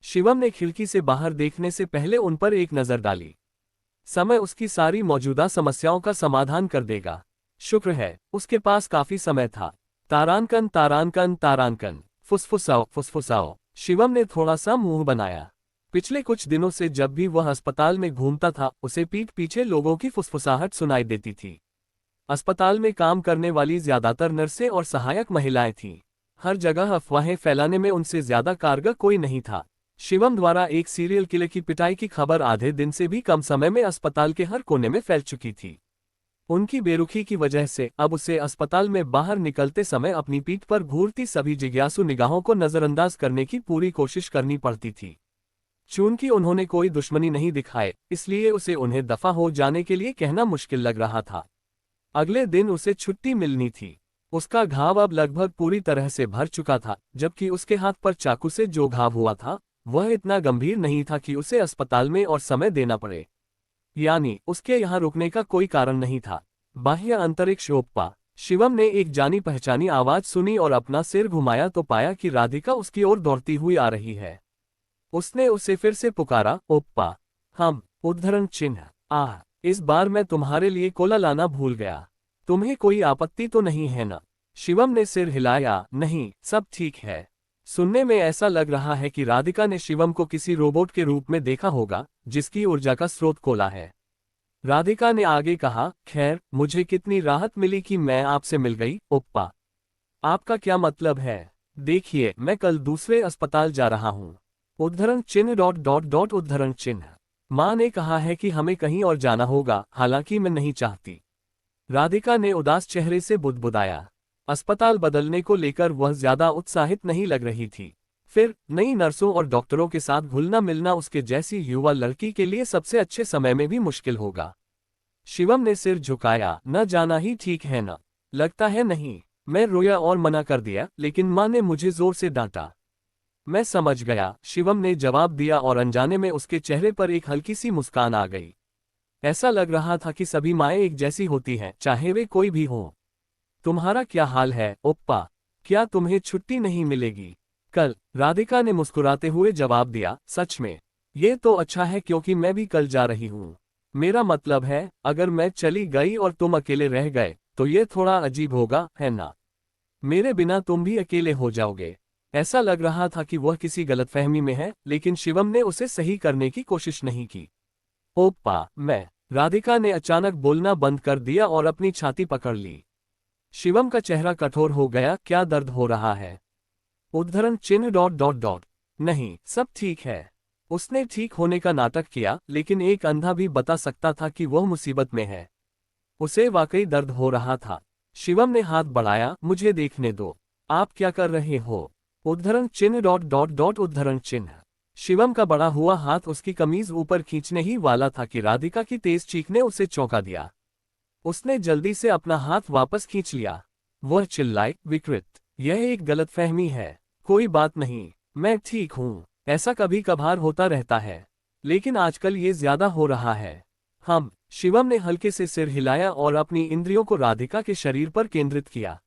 शिवम ने खिड़की से बाहर देखने से पहले उन पर एक नजर डाली। समय उसकी सारी मौजूदा समस्याओं का समाधान कर देगा। शुक्र है, उसके पास काफी समय था। तारांकन तारांकन तारांकन, फुसफुसाओ फुसफुसाओ। शिवम ने थोड़ा सा मुंह बनाया। पिछले कुछ दिनों से जब भी वह अस्पताल में घूमता था, उसे पीठ पीछे लोगों की फुसफुसाहट सुनाई देती थी। अस्पताल में काम करने वाली ज्यादातर नर्सें और सहायक महिलाएं थीं। हर जगह अफवाहें फैलाने में उनसे ज्यादा कारगर कोई नहीं था। शिवम द्वारा एक सीरियल किलर की पिटाई की खबर आधे दिन से भी कम समय में अस्पताल के हर कोने में फैल चुकी थी। उनकी बेरुखी की वजह से अब उसे अस्पताल में बाहर निकलते समय अपनी पीठ पर घूरती सभी जिज्ञासु निगाहों को नजरअंदाज करने की पूरी कोशिश करनी पड़ती थी। चूंकि उन्होंने कोई दुश्मनी नहीं दिखाए, इसलिए उसे उन्हें दफा हो जाने के लिए कहना मुश्किल लग रहा था। अगले दिन उसे छुट्टी मिलनी थी। उसका घाव अब लगभग पूरी तरह से भर चुका था, जबकि उसके हाथ पर चाकू से जो घाव हुआ था वह इतना गंभीर नहीं था कि उसे अस्पताल में और समय देना पड़े। यानी उसके यहाँ रुकने का कोई कारण नहीं था। बाह्य अंतरिक्ष ओप्पा। शिवम ने एक जानी पहचानी आवाज सुनी और अपना सिर घुमाया तो पाया कि राधिका उसकी ओर दौड़ती हुई आ रही है। उसने उसे फिर से पुकारा, ओप्पा। हम उद्धरण चिन्ह। आह, इस बार मैं तुम्हारे लिए कोला लाना भूल गया। तुम्हें कोई आपत्ति तो नहीं है ना? शिवम ने सिर हिलाया। नहीं, सब ठीक है। सुनने में ऐसा लग रहा है कि राधिका ने शिवम को किसी रोबोट के रूप में देखा होगा, जिसकी ऊर्जा का स्रोत कोला है। राधिका ने आगे कहा, खैर, मुझे कितनी राहत मिली कि मैं आपसे मिल गई, ओप्पा। आपका क्या मतलब है? देखिए, मैं कल दूसरे अस्पताल जा रहा हूँ। उद्धरण चिन्ह डॉट डॉट डॉट उद्धरण चिन्ह। माँ ने कहा है कि हमें कहीं और जाना होगा, हालांकि मैं नहीं चाहती। राधिका ने उदास चेहरे से बुदबुदाया। अस्पताल बदलने को लेकर वह ज्यादा उत्साहित नहीं लग रही थी। फिर नई नर्सों और डॉक्टरों के साथ घुलना मिलना उसके जैसी युवा लड़की के लिए सबसे अच्छे समय में भी मुश्किल होगा। शिवम ने सिर झुकाया। न जाना ही ठीक है ना? लगता है नहीं। मैं रोया और मना कर दिया, लेकिन माँ ने मुझे जोर से डांटा। मैं समझ गया, शिवम ने जवाब दिया और अनजाने में उसके चेहरे पर एक हल्की सी मुस्कान आ गई। ऐसा लग रहा था कि सभी माएँ एक जैसी होती हैं, चाहे वे कोई भी हों। तुम्हारा क्या हाल है, ओप्पा? क्या तुम्हें छुट्टी नहीं मिलेगी कल? राधिका ने मुस्कुराते हुए जवाब दिया, सच में? ये तो अच्छा है क्योंकि मैं भी कल जा रही हूँ। मेरा मतलब है, अगर मैं चली गई और तुम अकेले रह गए, तो ये थोड़ा अजीब होगा, है ना? मेरे बिना तुम भी अकेले हो जाओगे। ऐसा लग रहा था कि वह किसी गलतफहमी में है, लेकिन शिवम ने उसे सही करने की कोशिश नहीं की। ओप्पा, मैं। राधिका ने अचानक बोलना बंद कर दिया और अपनी छाती पकड़ ली। शिवम का चेहरा कठोर हो गया। क्या दर्द हो रहा है? उद्धरण चिन्ह डॉट डॉट डॉट। नहीं, सब ठीक है। उसने ठीक होने का नाटक किया, लेकिन एक अंधा भी बता सकता था कि वह मुसीबत में है। उसे वाकई दर्द हो रहा था। शिवम ने हाथ बढ़ाया। मुझे देखने दो। आप क्या कर रहे हो? उद्धरण चिन्ह डॉट डॉट डॉट उद्धरण चिन्ह। शिवम का बड़ा हुआ हाथ उसकी कमीज ऊपर खींचने ही वाला था कि राधिका की तेज चीख ने उसे चौंका दिया। उसने जल्दी से अपना हाथ वापस खींच लिया। वह चिल्लाई, विकृत, यह एक गलतफहमी है। कोई बात नहीं, मैं ठीक हूँ। ऐसा कभी कभार होता रहता है, लेकिन आजकल ये ज्यादा हो रहा है। हम। शिवम ने हल्के से सिर हिलाया और अपनी इंद्रियों को राधिका के शरीर पर केंद्रित किया।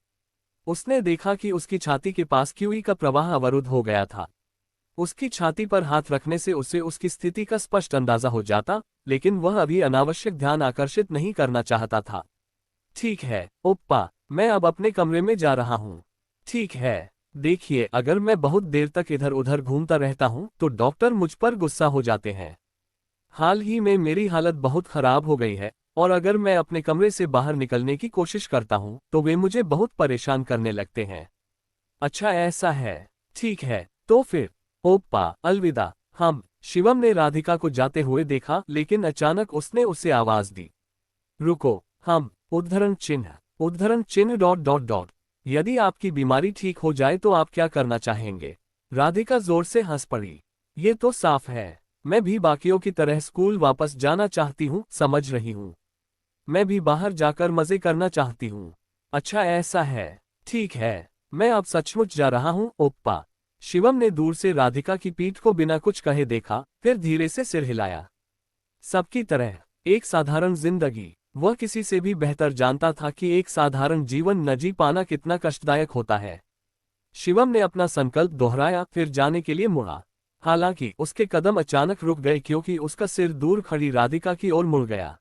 उसने देखा कि उसकी छाती के पास क्यूई का प्रवाह अवरुद्ध हो गया था। उसकी छाती पर हाथ रखने से उसे उसकी स्थिति का स्पष्ट अंदाजा हो जाता, लेकिन वह अभी अनावश्यक ध्यान आकर्षित नहीं करना चाहता था। ठीक है ओप्पा, मैं अब अपने कमरे में जा रहा हूँ। ठीक है, देखिए अगर मैं बहुत देर तक इधर उधर घूमता रहता हूँ तो डॉक्टर मुझ पर गुस्सा हो जाते हैं। हाल ही में मेरी हालत बहुत खराब हो गई है, और अगर मैं अपने कमरे से बाहर निकलने की कोशिश करता हूँ तो वे मुझे बहुत परेशान करने लगते हैं। अच्छा ऐसा है, ठीक है, तो फिर ओप्पा अलविदा। हम शिवम ने राधिका को जाते हुए देखा, लेकिन अचानक उसने उसे आवाज दी, रुको। हम उद्धरण चिन्ह डॉट डॉट डॉट यदि आपकी बीमारी ठीक हो जाए तो आप क्या करना चाहेंगे? राधिका जोर से हंस पड़ी। ये तो साफ है, मैं भी बाकियों की तरह स्कूल वापस जाना चाहती हूँ, समझ रही हूँ। मैं भी बाहर जाकर मजे करना चाहती हूँ। अच्छा ऐसा है, ठीक है, मैं अब सचमुच जा रहा हूँ ओप्पा। शिवम ने दूर से राधिका की पीठ को बिना कुछ कहे देखा, फिर धीरे से सिर हिलाया। सबकी तरह एक साधारण जिंदगी। वह किसी से भी बेहतर जानता था कि एक साधारण जीवन न जी पाना कितना कष्टदायक होता है। शिवम ने अपना संकल्प दोहराया, फिर जाने के लिए मुड़ा। हालांकि उसके कदम अचानक रुक गए क्योंकि उसका सिर दूर खड़ी राधिका की ओर मुड़ गया।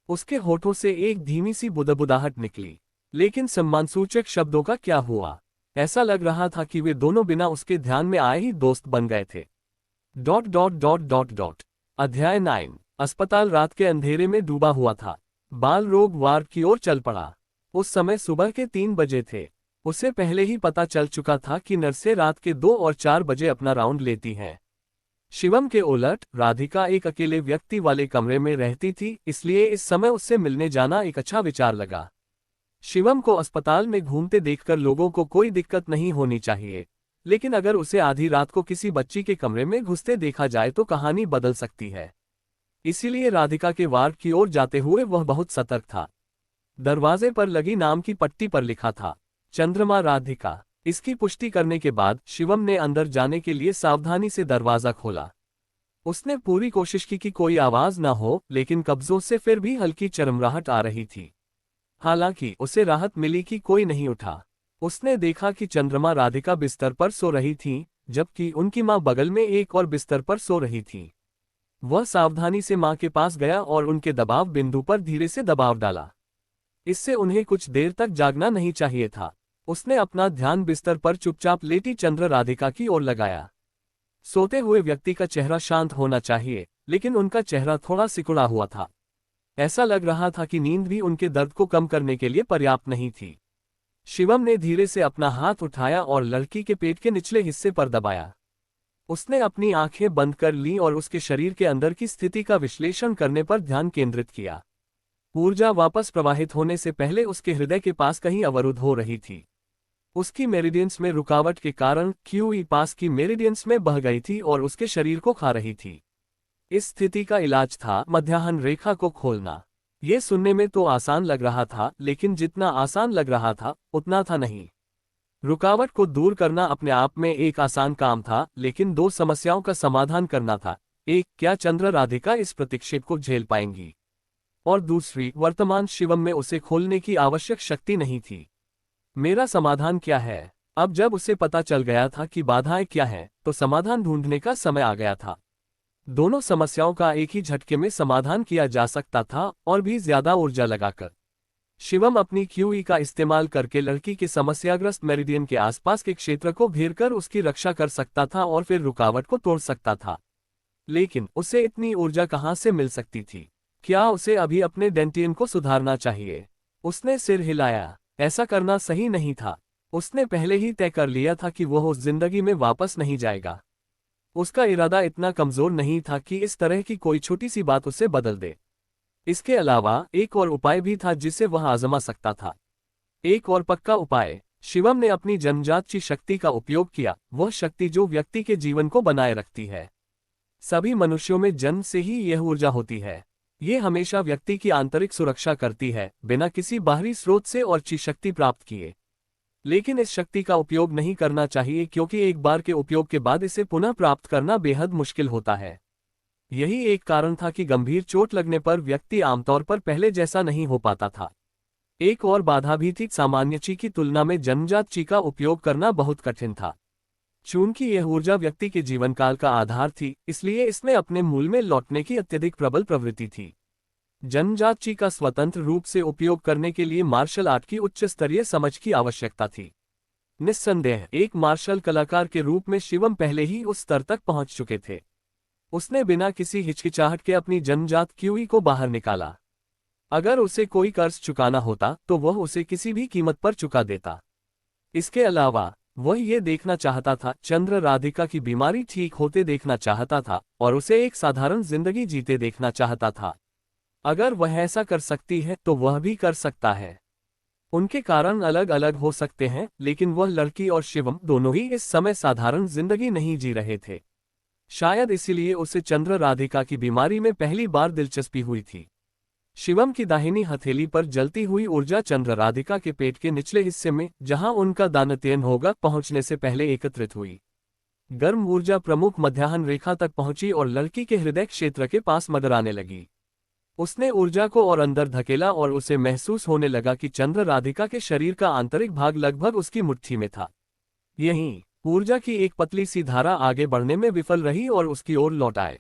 उसके होठों से एक धीमी सी बुदबुदाहट निकली, लेकिन सम्मानसूचक शब्दों का क्या हुआ? ऐसा लग रहा था कि वे दोनों बिना उसके ध्यान में आए ही दोस्त बन गए थे। Dot dot dot dot dot अध्याय 9। अस्पताल रात के अंधेरे में डूबा हुआ था। बाल रोग वार्ड की ओर चल पड़ा। उस समय सुबह के 3 बजे थे। उसे पहले ही पता चल चुका था कि नर्सें रात के 2 और 4 बजे अपना राउंड लेती हैं। शिवम के उलट राधिका एक अकेले व्यक्ति वाले कमरे में रहती थी, इसलिए इस समय उससे मिलने जाना एक अच्छा विचार लगा। शिवम को अस्पताल में घूमते देखकर लोगों को कोई दिक्कत नहीं होनी चाहिए, लेकिन अगर उसे आधी रात को किसी बच्ची के कमरे में घुसते देखा जाए तो कहानी बदल सकती है। इसीलिए राधिका के वार्ड की ओर जाते हुए वह बहुत सतर्क था। दरवाजे पर लगी नाम की पट्टी पर लिखा था, चंद्रमा राधिका। इसकी पुष्टि करने के बाद शिवम ने अंदर जाने के लिए सावधानी से दरवाजा खोला। उसने पूरी कोशिश की कि कोई आवाज ना हो, लेकिन कब्जों से फिर भी हल्की चरमराहट आ रही थी। हालांकि उसे राहत मिली कि कोई नहीं उठा। उसने देखा कि चंद्रमा राधिका बिस्तर पर सो रही थी, जबकि उनकी मां बगल में एक और बिस्तर पर सो रही थी। वह सावधानी से मां के पास गया और उनके दबाव बिंदु पर धीरे से दबाव डाला। इससे उन्हें कुछ देर तक जागना नहीं चाहिए था। उसने अपना ध्यान बिस्तर पर चुपचाप लेटी चंद्र राधिका की ओर लगाया। सोते हुए व्यक्ति का चेहरा शांत होना चाहिए, लेकिन उनका चेहरा थोड़ा सिकुड़ा हुआ था। ऐसा लग रहा था कि नींद भी उनके दर्द को कम करने के लिए पर्याप्त नहीं थी। शिवम ने धीरे से अपना हाथ उठाया और लड़की के पेट के निचले हिस्से पर दबाया। उसने अपनी आंखें बंद कर लीं और उसके शरीर के अंदर की स्थिति का विश्लेषण करने पर ध्यान केंद्रित किया। ऊर्जा वापस प्रवाहित होने से पहले उसके हृदय के पास कहीं अवरुद्ध हो रही थी। उसकी मेरिडियंस में रुकावट के कारण क्यूई पास की मेरिडियंस में बह गई थी और उसके शरीर को खा रही थी। इस स्थिति का इलाज था मध्याह्न रेखा को खोलना। ये सुनने में तो आसान लग रहा था, लेकिन जितना आसान लग रहा था उतना था नहीं। रुकावट को दूर करना अपने आप में एक आसान काम था, लेकिन 2 समस्याओं का समाधान करना था। एक, क्या चंद्र राधिका इस प्रतीक्षेप को झेल पाएंगी? और दूसरी, वर्तमान शिवम में उसे खोलने की आवश्यक शक्ति नहीं थी। मेरा समाधान क्या है? अब जब उसे पता चल गया था कि बाधाएं क्या हैं, तो समाधान ढूंढने का समय आ गया था। दोनों समस्याओं का एक ही झटके में समाधान किया जा सकता था, और भी ज्यादा ऊर्जा लगाकर। शिवम अपनी क्यूई का इस्तेमाल करके लड़की के समस्याग्रस्त मेरिडियन के आसपास के क्षेत्र को घेरकर उसकी रक्षा कर सकता था और फिर रुकावट को तोड़ सकता था। लेकिन उसे इतनी ऊर्जा कहां से मिल सकती थी? क्या उसे अभी अपने डेंटियन को सुधारना चाहिए? उसने सिर हिलाया। ऐसा करना सही नहीं था। उसने पहले ही तय कर लिया था कि वह उस जिंदगी में वापस नहीं जाएगा। उसका इरादा इतना कमजोर नहीं था कि इस तरह की कोई छोटी सी बात उसे बदल दे। इसके अलावा एक और उपाय भी था जिसे वह आजमा सकता था। एक और पक्का उपाय। शिवम ने अपनी जन्मजात की शक्ति का उपयोग किया, वह शक्ति जो व्यक्ति के जीवन को बनाए रखती है। सभी मनुष्यों में जन्म से ही यह ऊर्जा होती है। ये हमेशा व्यक्ति की आंतरिक सुरक्षा करती है, बिना किसी बाहरी स्रोत से और ची शक्ति प्राप्त किए। लेकिन इस शक्ति का उपयोग नहीं करना चाहिए, क्योंकि एक बार के उपयोग के बाद इसे पुनः प्राप्त करना बेहद मुश्किल होता है। यही एक कारण था कि गंभीर चोट लगने पर व्यक्ति आमतौर पर पहले जैसा नहीं हो पाता था। एक और बाधा भी थी, सामान्य ची की तुलना में जन्मजात ची का उपयोग करना बहुत कठिन था। चूंकि यह ऊर्जा व्यक्ति के जीवन काल का आधार थी, इसलिए इसमें अपने मूल में लौटने की अत्यधिक प्रबल प्रवृत्ति थी। जन्मजात का स्वतंत्र रूप से उपयोग करने के लिए मार्शल आर्ट की उच्च स्तरीय समझ की आवश्यकता थी। निस्संदेह एक मार्शल कलाकार के रूप में शिवम पहले ही उस स्तर तक पहुंच चुके थे। उसने बिना किसी हिचकिचाहट के अपनी जन्मजात क्यूई को बाहर निकाला। अगर उसे कोई कर्ज चुकाना होता तो वह उसे किसी भी कीमत पर चुका देता। इसके अलावा वह ये देखना चाहता था, चंद्र राधिका की बीमारी ठीक होते देखना चाहता था और उसे एक साधारण जिंदगी जीते देखना चाहता था। अगर वह ऐसा कर सकती है तो वह भी कर सकता है। उनके कारण अलग अलग हो सकते हैं, लेकिन वह लड़की और शिवम दोनों ही इस समय साधारण जिंदगी नहीं जी रहे थे। शायद इसीलिए उसे चंद्र राधिका की बीमारी में पहली बार दिलचस्पी हुई थी। शिवम की दाहिनी हथेली पर जलती हुई ऊर्जा चंद्र राधिका के पेट के निचले हिस्से में, जहां उनका दानत्ययन होगा, पहुंचने से पहले एकत्रित हुई। गर्म ऊर्जा प्रमुख मध्याह्न रेखा तक पहुंची और लड़की के हृदय क्षेत्र के पास मडराने लगी। उसने ऊर्जा को और अंदर धकेला और उसे महसूस होने लगा कि चंद्र राधिका के शरीर का आंतरिक भाग लगभग उसकी मुट्ठी में था। यहीं ऊर्जा की एक पतली सी धारा आगे बढ़ने में विफल रही और उसकी ओर लौट आए।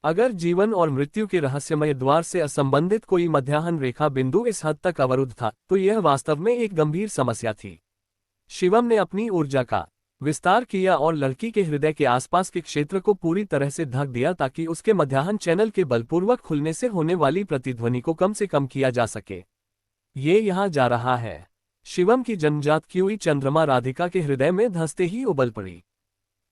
अगर जीवन और मृत्यु के रहस्यमय द्वार से असंबंधित कोई मध्याह्न रेखा बिंदु इस हद तक अवरुद्ध था, तो यह वास्तव में एक गंभीर समस्या थी। शिवम ने अपनी ऊर्जा का विस्तार किया और लड़की के हृदय के आसपास के क्षेत्र को पूरी तरह से ढक दिया ताकि उसके मध्याह्न चैनल के बलपूर्वक खुलने से होने वाली प्रतिध्वनि को कम से कम किया जा सके। ये यहाँ जा रहा है। शिवम की जन्मजात क्यूई चंद्रमा राधिका के हृदय में धंसते ही उबल पड़ी।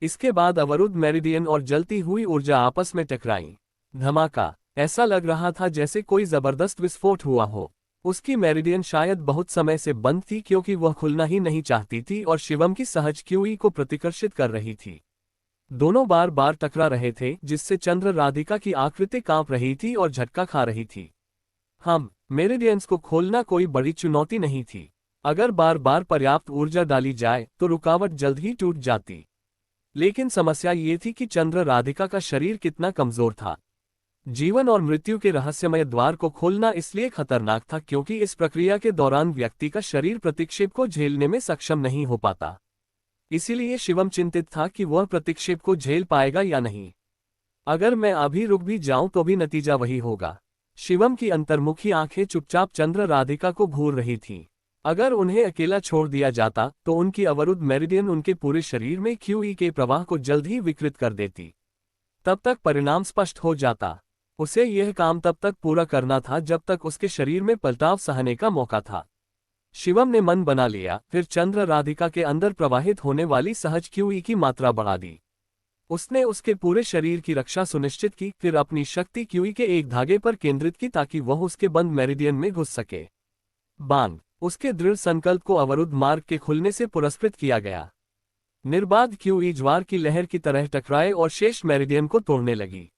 इसके बाद अवरुद्ध मेरिडियन और जलती हुई ऊर्जा आपस में टकराई। धमाका! ऐसा लग रहा था जैसे कोई जबरदस्त विस्फोट हुआ हो। उसकी मेरिडियन शायद बहुत समय से बंद थी क्योंकि वह खुलना ही नहीं चाहती थी और शिवम की सहज क्यूई को प्रतिकर्षित कर रही थी। दोनों बार बार टकरा रहे थे, जिससे चंद्र राधिका की आकृति कांप रही थी और झटका खा रही थी। मेरिडियंस को खोलना कोई बड़ी चुनौती नहीं थी। अगर बार बार पर्याप्त ऊर्जा डाली जाए तो रुकावट जल्द ही टूट जाती। लेकिन समस्या ये थी कि चंद्र राधिका का शरीर कितना कमजोर था। जीवन और मृत्यु के रहस्यमय द्वार को खोलना इसलिए खतरनाक था क्योंकि इस प्रक्रिया के दौरान व्यक्ति का शरीर प्रतिक्षेप को झेलने में सक्षम नहीं हो पाता। इसीलिए शिवम चिंतित था कि वह प्रतिक्षेप को झेल पाएगा या नहीं। अगर मैं अभी रुक भी जाऊं तो भी नतीजा वही होगा। शिवम की अंतर्मुखी आंखें चुपचाप चंद्र राधिका को घूर रही थीं। अगर उन्हें अकेला छोड़ दिया जाता तो उनकी अवरुद्ध मेरिडियन उनके पूरे शरीर में क्यूई के प्रवाह को जल्द ही विकृत कर देती। तब तक परिणाम स्पष्ट हो जाता। उसे यह काम तब तक पूरा करना था जब तक उसके शरीर में पलटाव सहने का मौका था। शिवम ने मन बना लिया, फिर चंद्र राधिका के अंदर प्रवाहित होने वाली सहज क्यूई की मात्रा बढ़ा दी। उसने उसके पूरे शरीर की रक्षा सुनिश्चित की, फिर अपनी शक्ति क्यूई के एक धागे पर केंद्रित की ताकि वह उसके बंद मेरिडियन में घुस सके। बांग! उसके दृढ़ संकल्प को अवरुद्ध मार्ग के खुलने से पुरस्कृत किया गया। निर्बाध क्यूई ज्वार की लहर की तरह टकराए और शेष मेरिडियन को तोड़ने लगी।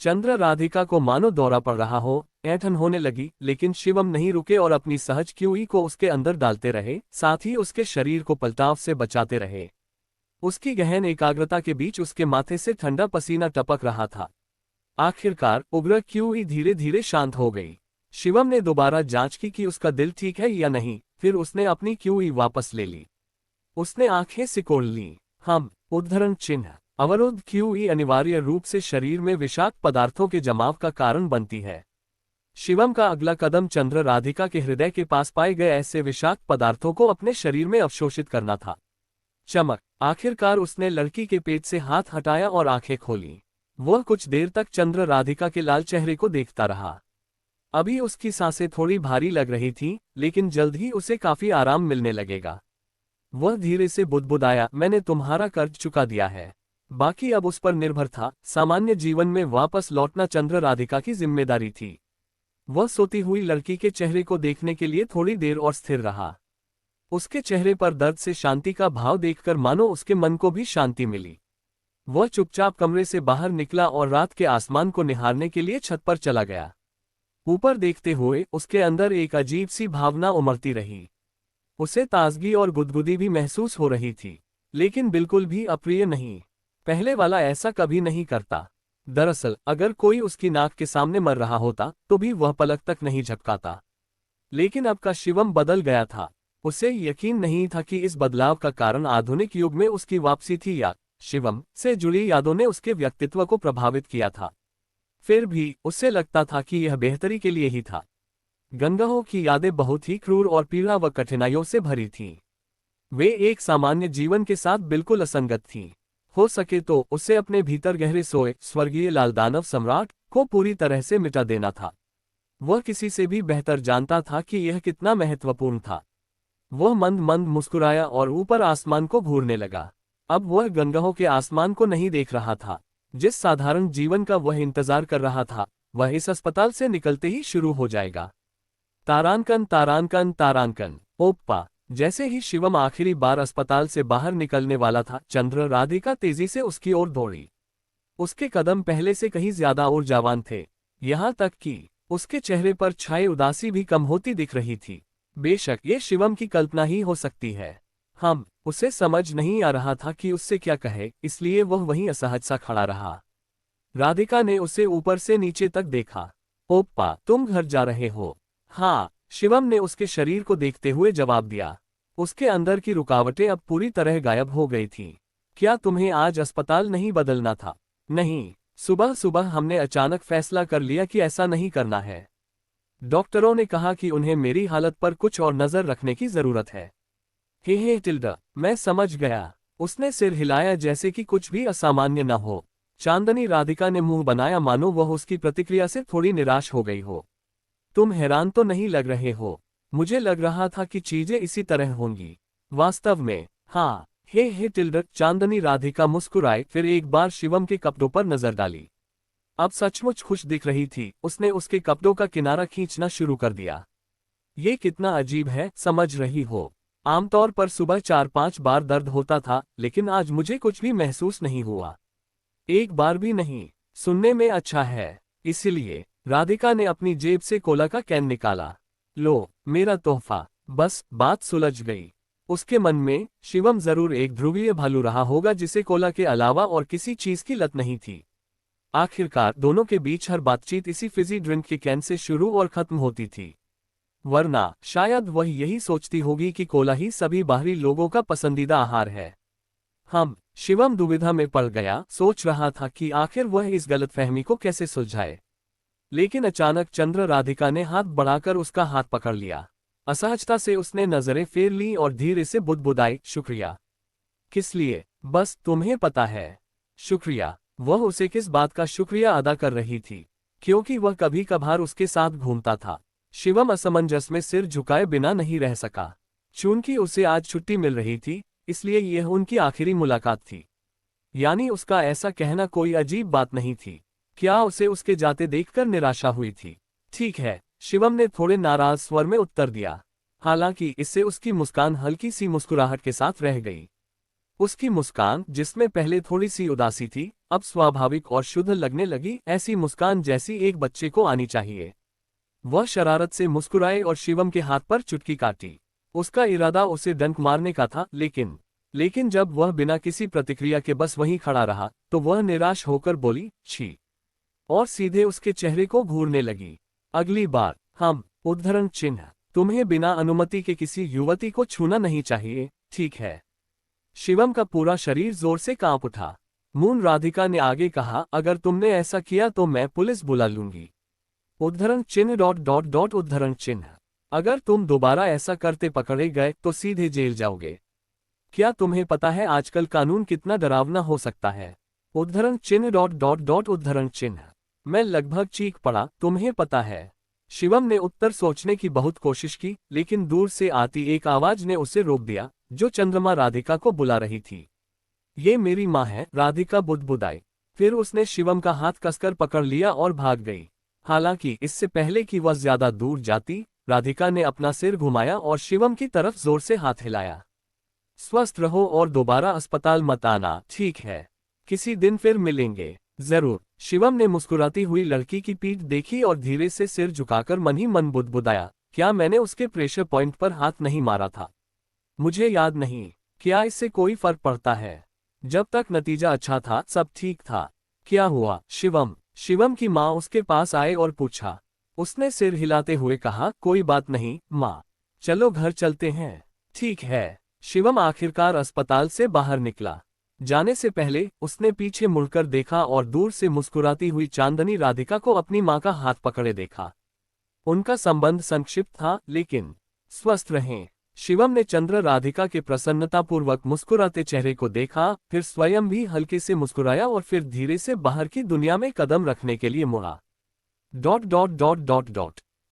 चंद्र राधिका को मानो दौरा पड़ रहा हो, ऐंठन होने लगी, लेकिन शिवम नहीं रुके और अपनी सहज क्यूई को उसके अंदर डालते रहे, साथ ही उसके शरीर को पलटाव से बचाते रहे। उसकी गहन एकाग्रता के बीच उसके माथे से ठंडा पसीना टपक रहा था। आखिरकार उग्र क्यूई धीरे धीरे शांत हो गई। शिवम ने दोबारा जांच की कि उसका दिल ठीक है या नहीं, फिर उसने अपनी क्यूई वापस ले ली। उसने आंखें सिकोड़ लीं। उद्धरण चिन्ह। अवरुद्ध क्यूई अनिवार्य रूप से शरीर में विषाक्त पदार्थों के जमाव का कारण बनती है। शिवम का अगला कदम चंद्र राधिका के हृदय के पास पाए गए ऐसे विषाक्त पदार्थों को अपने शरीर में अवशोषित करना था। चमक! आखिरकार उसने लड़की के पेट से हाथ हटाया और आंखें खोलीं। वह कुछ देर तक चंद्र राधिका के लाल चेहरे को देखता रहा। अभी उसकी सांसें थोड़ी भारी लग रही थीं, लेकिन जल्द ही उसे काफी आराम मिलने लगेगा। वह धीरे से बुदबुदाया, मैंने तुम्हारा कर्ज चुका दिया है। बाकी अब उस पर निर्भर था। सामान्य जीवन में वापस लौटना चंद्र राधिका की जिम्मेदारी थी। वह सोती हुई लड़की के चेहरे को देखने के लिए थोड़ी देर और स्थिर रहा। उसके चेहरे पर दर्द से शांति का भाव देखकर मानो उसके मन को भी शांति मिली। वह चुपचाप कमरे से बाहर निकला और रात के आसमान को निहारने के लिए छत पर चला गया। ऊपर देखते हुए उसके अंदर एक अजीब सी भावना उमड़ती रही। उसे ताजगी और गुदगुदी भी महसूस हो रही थी, लेकिन बिल्कुल भी अप्रिय नहीं। पहले वाला ऐसा कभी नहीं करता। दरअसल अगर कोई उसकी नाक के सामने मर रहा होता तो भी वह पलक तक नहीं झपकाता। लेकिन अब का शिवम बदल गया था। उसे यकीन नहीं था कि इस बदलाव का कारण आधुनिक युग में उसकी वापसी थी या शिवम से जुड़ी यादों ने उसके व्यक्तित्व को प्रभावित किया था। फिर भी उसे लगता था कि यह बेहतरी के लिए ही था। गंगाहों की यादें बहुत ही क्रूर और पीड़ा व कठिनाइयों से भरी थीं। वे एक सामान्य जीवन के साथ बिल्कुल असंगत थीं। हो सके तो उसे अपने भीतर गहरे सोए स्वर्गीय लाल दानव सम्राट को पूरी तरह से मिटा देना था। वह किसी से भी बेहतर जानता था कि यह कितना महत्वपूर्ण था। वह मंद मंद मुस्कुराया और ऊपर आसमान को घूरने लगा। अब वह गंगाहों के आसमान को नहीं देख रहा था जिस साधारण जीवन का वह इंतजार कर रहा था। वह इस अस्पताल से निकलते ही शुरू हो जाएगा। तारांकन तारांकन तारांकन। ओप्पा। जैसे ही शिवम आखिरी बार अस्पताल से बाहर निकलने वाला था, चंद्र राधिका तेजी से उसकी ओर दौड़ी। उसके कदम पहले से कहीं ज्यादा ऊर्जावान थे, यहाँ तक कि उसके चेहरे पर छाई उदासी भी कम होती दिख रही थी। बेशक ये शिवम की कल्पना ही हो सकती है। उसे समझ नहीं आ रहा था कि उससे क्या कहे, इसलिए वह वहीं असहज सा खड़ा रहा। राधिका ने उसे ऊपर से नीचे तक देखा। ओप्पा, तुम घर जा रहे हो? हाँ, शिवम ने उसके शरीर को देखते हुए जवाब दिया। उसके अंदर की रुकावटें अब पूरी तरह गायब हो गई थीं। क्या तुम्हें आज अस्पताल नहीं बदलना था? नहीं, सुबह सुबह हमने अचानक फैसला कर लिया कि ऐसा नहीं करना है। डॉक्टरों ने कहा कि उन्हें मेरी हालत पर कुछ और नजर रखने की जरूरत है। हे टिल्डा, मैं समझ गया। उसने सिर हिलाया जैसे कि कुछ भी असामान्य न हो। चांदनी राधिका ने मुंह बनाया मानो वह उसकी प्रतिक्रिया से थोड़ी निराश हो गई हो। तुम हैरान तो नहीं लग रहे हो? मुझे लग रहा था कि चीजें इसी तरह होंगी। वास्तव में हाँ। हे टिल्डा, चांदनी राधिका मुस्कुराए, फिर एक बार शिवम के कपड़ों पर नजर डाली। अब सचमुच खुश दिख रही थी। उसने उसके कपड़ों का किनारा खींचना शुरू कर दिया। ये कितना अजीब है, समझ रही हो? आमतौर पर सुबह 4-5 बार दर्द होता था, लेकिन आज मुझे कुछ भी महसूस नहीं हुआ। एक बार भी नहीं। सुनने में अच्छा है। इसीलिए राधिका ने अपनी जेब से कोला का कैन निकाला। लो, मेरा तोहफा। बस बात सुलझ गई। उसके मन में शिवम जरूर एक ध्रुवीय भालू रहा होगा जिसे कोला के अलावा और किसी चीज की लत नहीं थी। आखिरकार दोनों के बीच हर बातचीत इसी फिजी ड्रिंक के कैन से शुरू और खत्म होती थी। वरना शायद वह यही सोचती होगी कि कोला ही सभी बाहरी लोगों का पसंदीदा आहार है। शिवम दुविधा में पड़ गया, सोच रहा था कि आखिर वह इस गलतफहमी को कैसे सुलझाए। लेकिन अचानक चंद्र राधिका ने हाथ बढ़ाकर उसका हाथ पकड़ लिया। असहजता से उसने नजरें फेर ली और धीरे से बुदबुदाई, शुक्रिया। किस लिए? बस तुम्हें पता है। शुक्रिया। वह उसे किस बात का शुक्रिया अदा कर रही थी? क्योंकि वह कभी कभार उसके साथ घूमता था। शिवम असमंजस में सिर झुकाए बिना नहीं रह सका। चूंकि उसे आज छुट्टी मिल रही थी, इसलिए यह उनकी आखिरी मुलाकात थी। यानी उसका ऐसा कहना कोई अजीब बात नहीं थी। क्या उसे उसके जाते देखकर निराशा हुई थी? ठीक है, शिवम ने थोड़े नाराज स्वर में उत्तर दिया। हालांकि इससे उसकी मुस्कान हल्की सी मुस्कुराहट के साथ रह गई। उसकी मुस्कान, जिसमें पहले थोड़ी सी उदासी थी, अब स्वाभाविक और शुद्ध लगने लगी, ऐसी मुस्कान जैसी एक बच्चे को आनी चाहिए। वह शरारत से मुस्कुराए और शिवम के हाथ पर चुटकी काटी। उसका इरादा उसे डंक मारने का था, लेकिन जब वह बिना किसी प्रतिक्रिया के बस वहीं खड़ा रहा, तो वह निराश होकर बोली, छी, और सीधे उसके चेहरे को घूरने लगी। अगली बार उद्धरण चिन्ह, तुम्हें बिना अनुमति के किसी युवती को छूना नहीं चाहिए, ठीक है? शिवम का पूरा शरीर जोर से कांप उठा। मून राधिका ने आगे कहा, अगर तुमने ऐसा किया तो मैं पुलिस बुला लूंगी। उद्धरण चिन्ह ... उद्धरण चिन्ह। अगर तुम दोबारा ऐसा करते पकड़े गए तो सीधे जेल जाओगे। क्या तुम्हें पता है आजकल कानून कितना डरावना हो सकता है? उद्धरण चिन्ह ... उद्धरण चिन्ह। मैं लगभग चीख पड़ा, तुम्हें पता है। शिवम ने उत्तर सोचने की बहुत कोशिश की, लेकिन दूर से आती एक आवाज ने उसे रोक दिया, जो चंद्रमा राधिका को बुला रही थी। ये मेरी माँ है, राधिका बुदबुदाई। फिर उसने शिवम का हाथ कसकर पकड़ लिया और भाग गई। हालांकि इससे पहले कि वह ज्यादा दूर जाती, राधिका ने अपना सिर घुमाया और शिवम की तरफ जोर से हाथ हिलाया। स्वस्थ रहो और दोबारा अस्पताल मत आना, ठीक है? किसी दिन फिर मिलेंगे, जरूर। शिवम ने मुस्कुराती हुई लड़की की पीठ देखी और धीरे से सिर झुकाकर मन ही मन बुदबुदाया, क्या मैंने उसके प्रेशर पॉइंट पर हाथ नहीं मारा था? मुझे याद नहीं। क्या इससे कोई फर्क पड़ता है? जब तक नतीजा अच्छा था, सब ठीक था। क्या हुआ, शिवम? शिवम की माँ उसके पास आए और पूछा। उसने सिर हिलाते हुए कहा, कोई बात नहीं माँ, चलो घर चलते हैं। ठीक है। शिवम आखिरकार अस्पताल से बाहर निकला। जाने से पहले उसने पीछे मुड़कर देखा और दूर से मुस्कुराती हुई चांदनी राधिका को अपनी मां का हाथ पकड़े देखा। उनका संबंध संक्षिप्त था, लेकिन स्वस्थ रहें। शिवम ने चंद्र राधिका के प्रसन्नतापूर्वक मुस्कुराते चेहरे को देखा, फिर स्वयं भी हल्के से मुस्कुराया और फिर धीरे से बाहर की दुनिया में कदम रखने के लिए मुड़ा।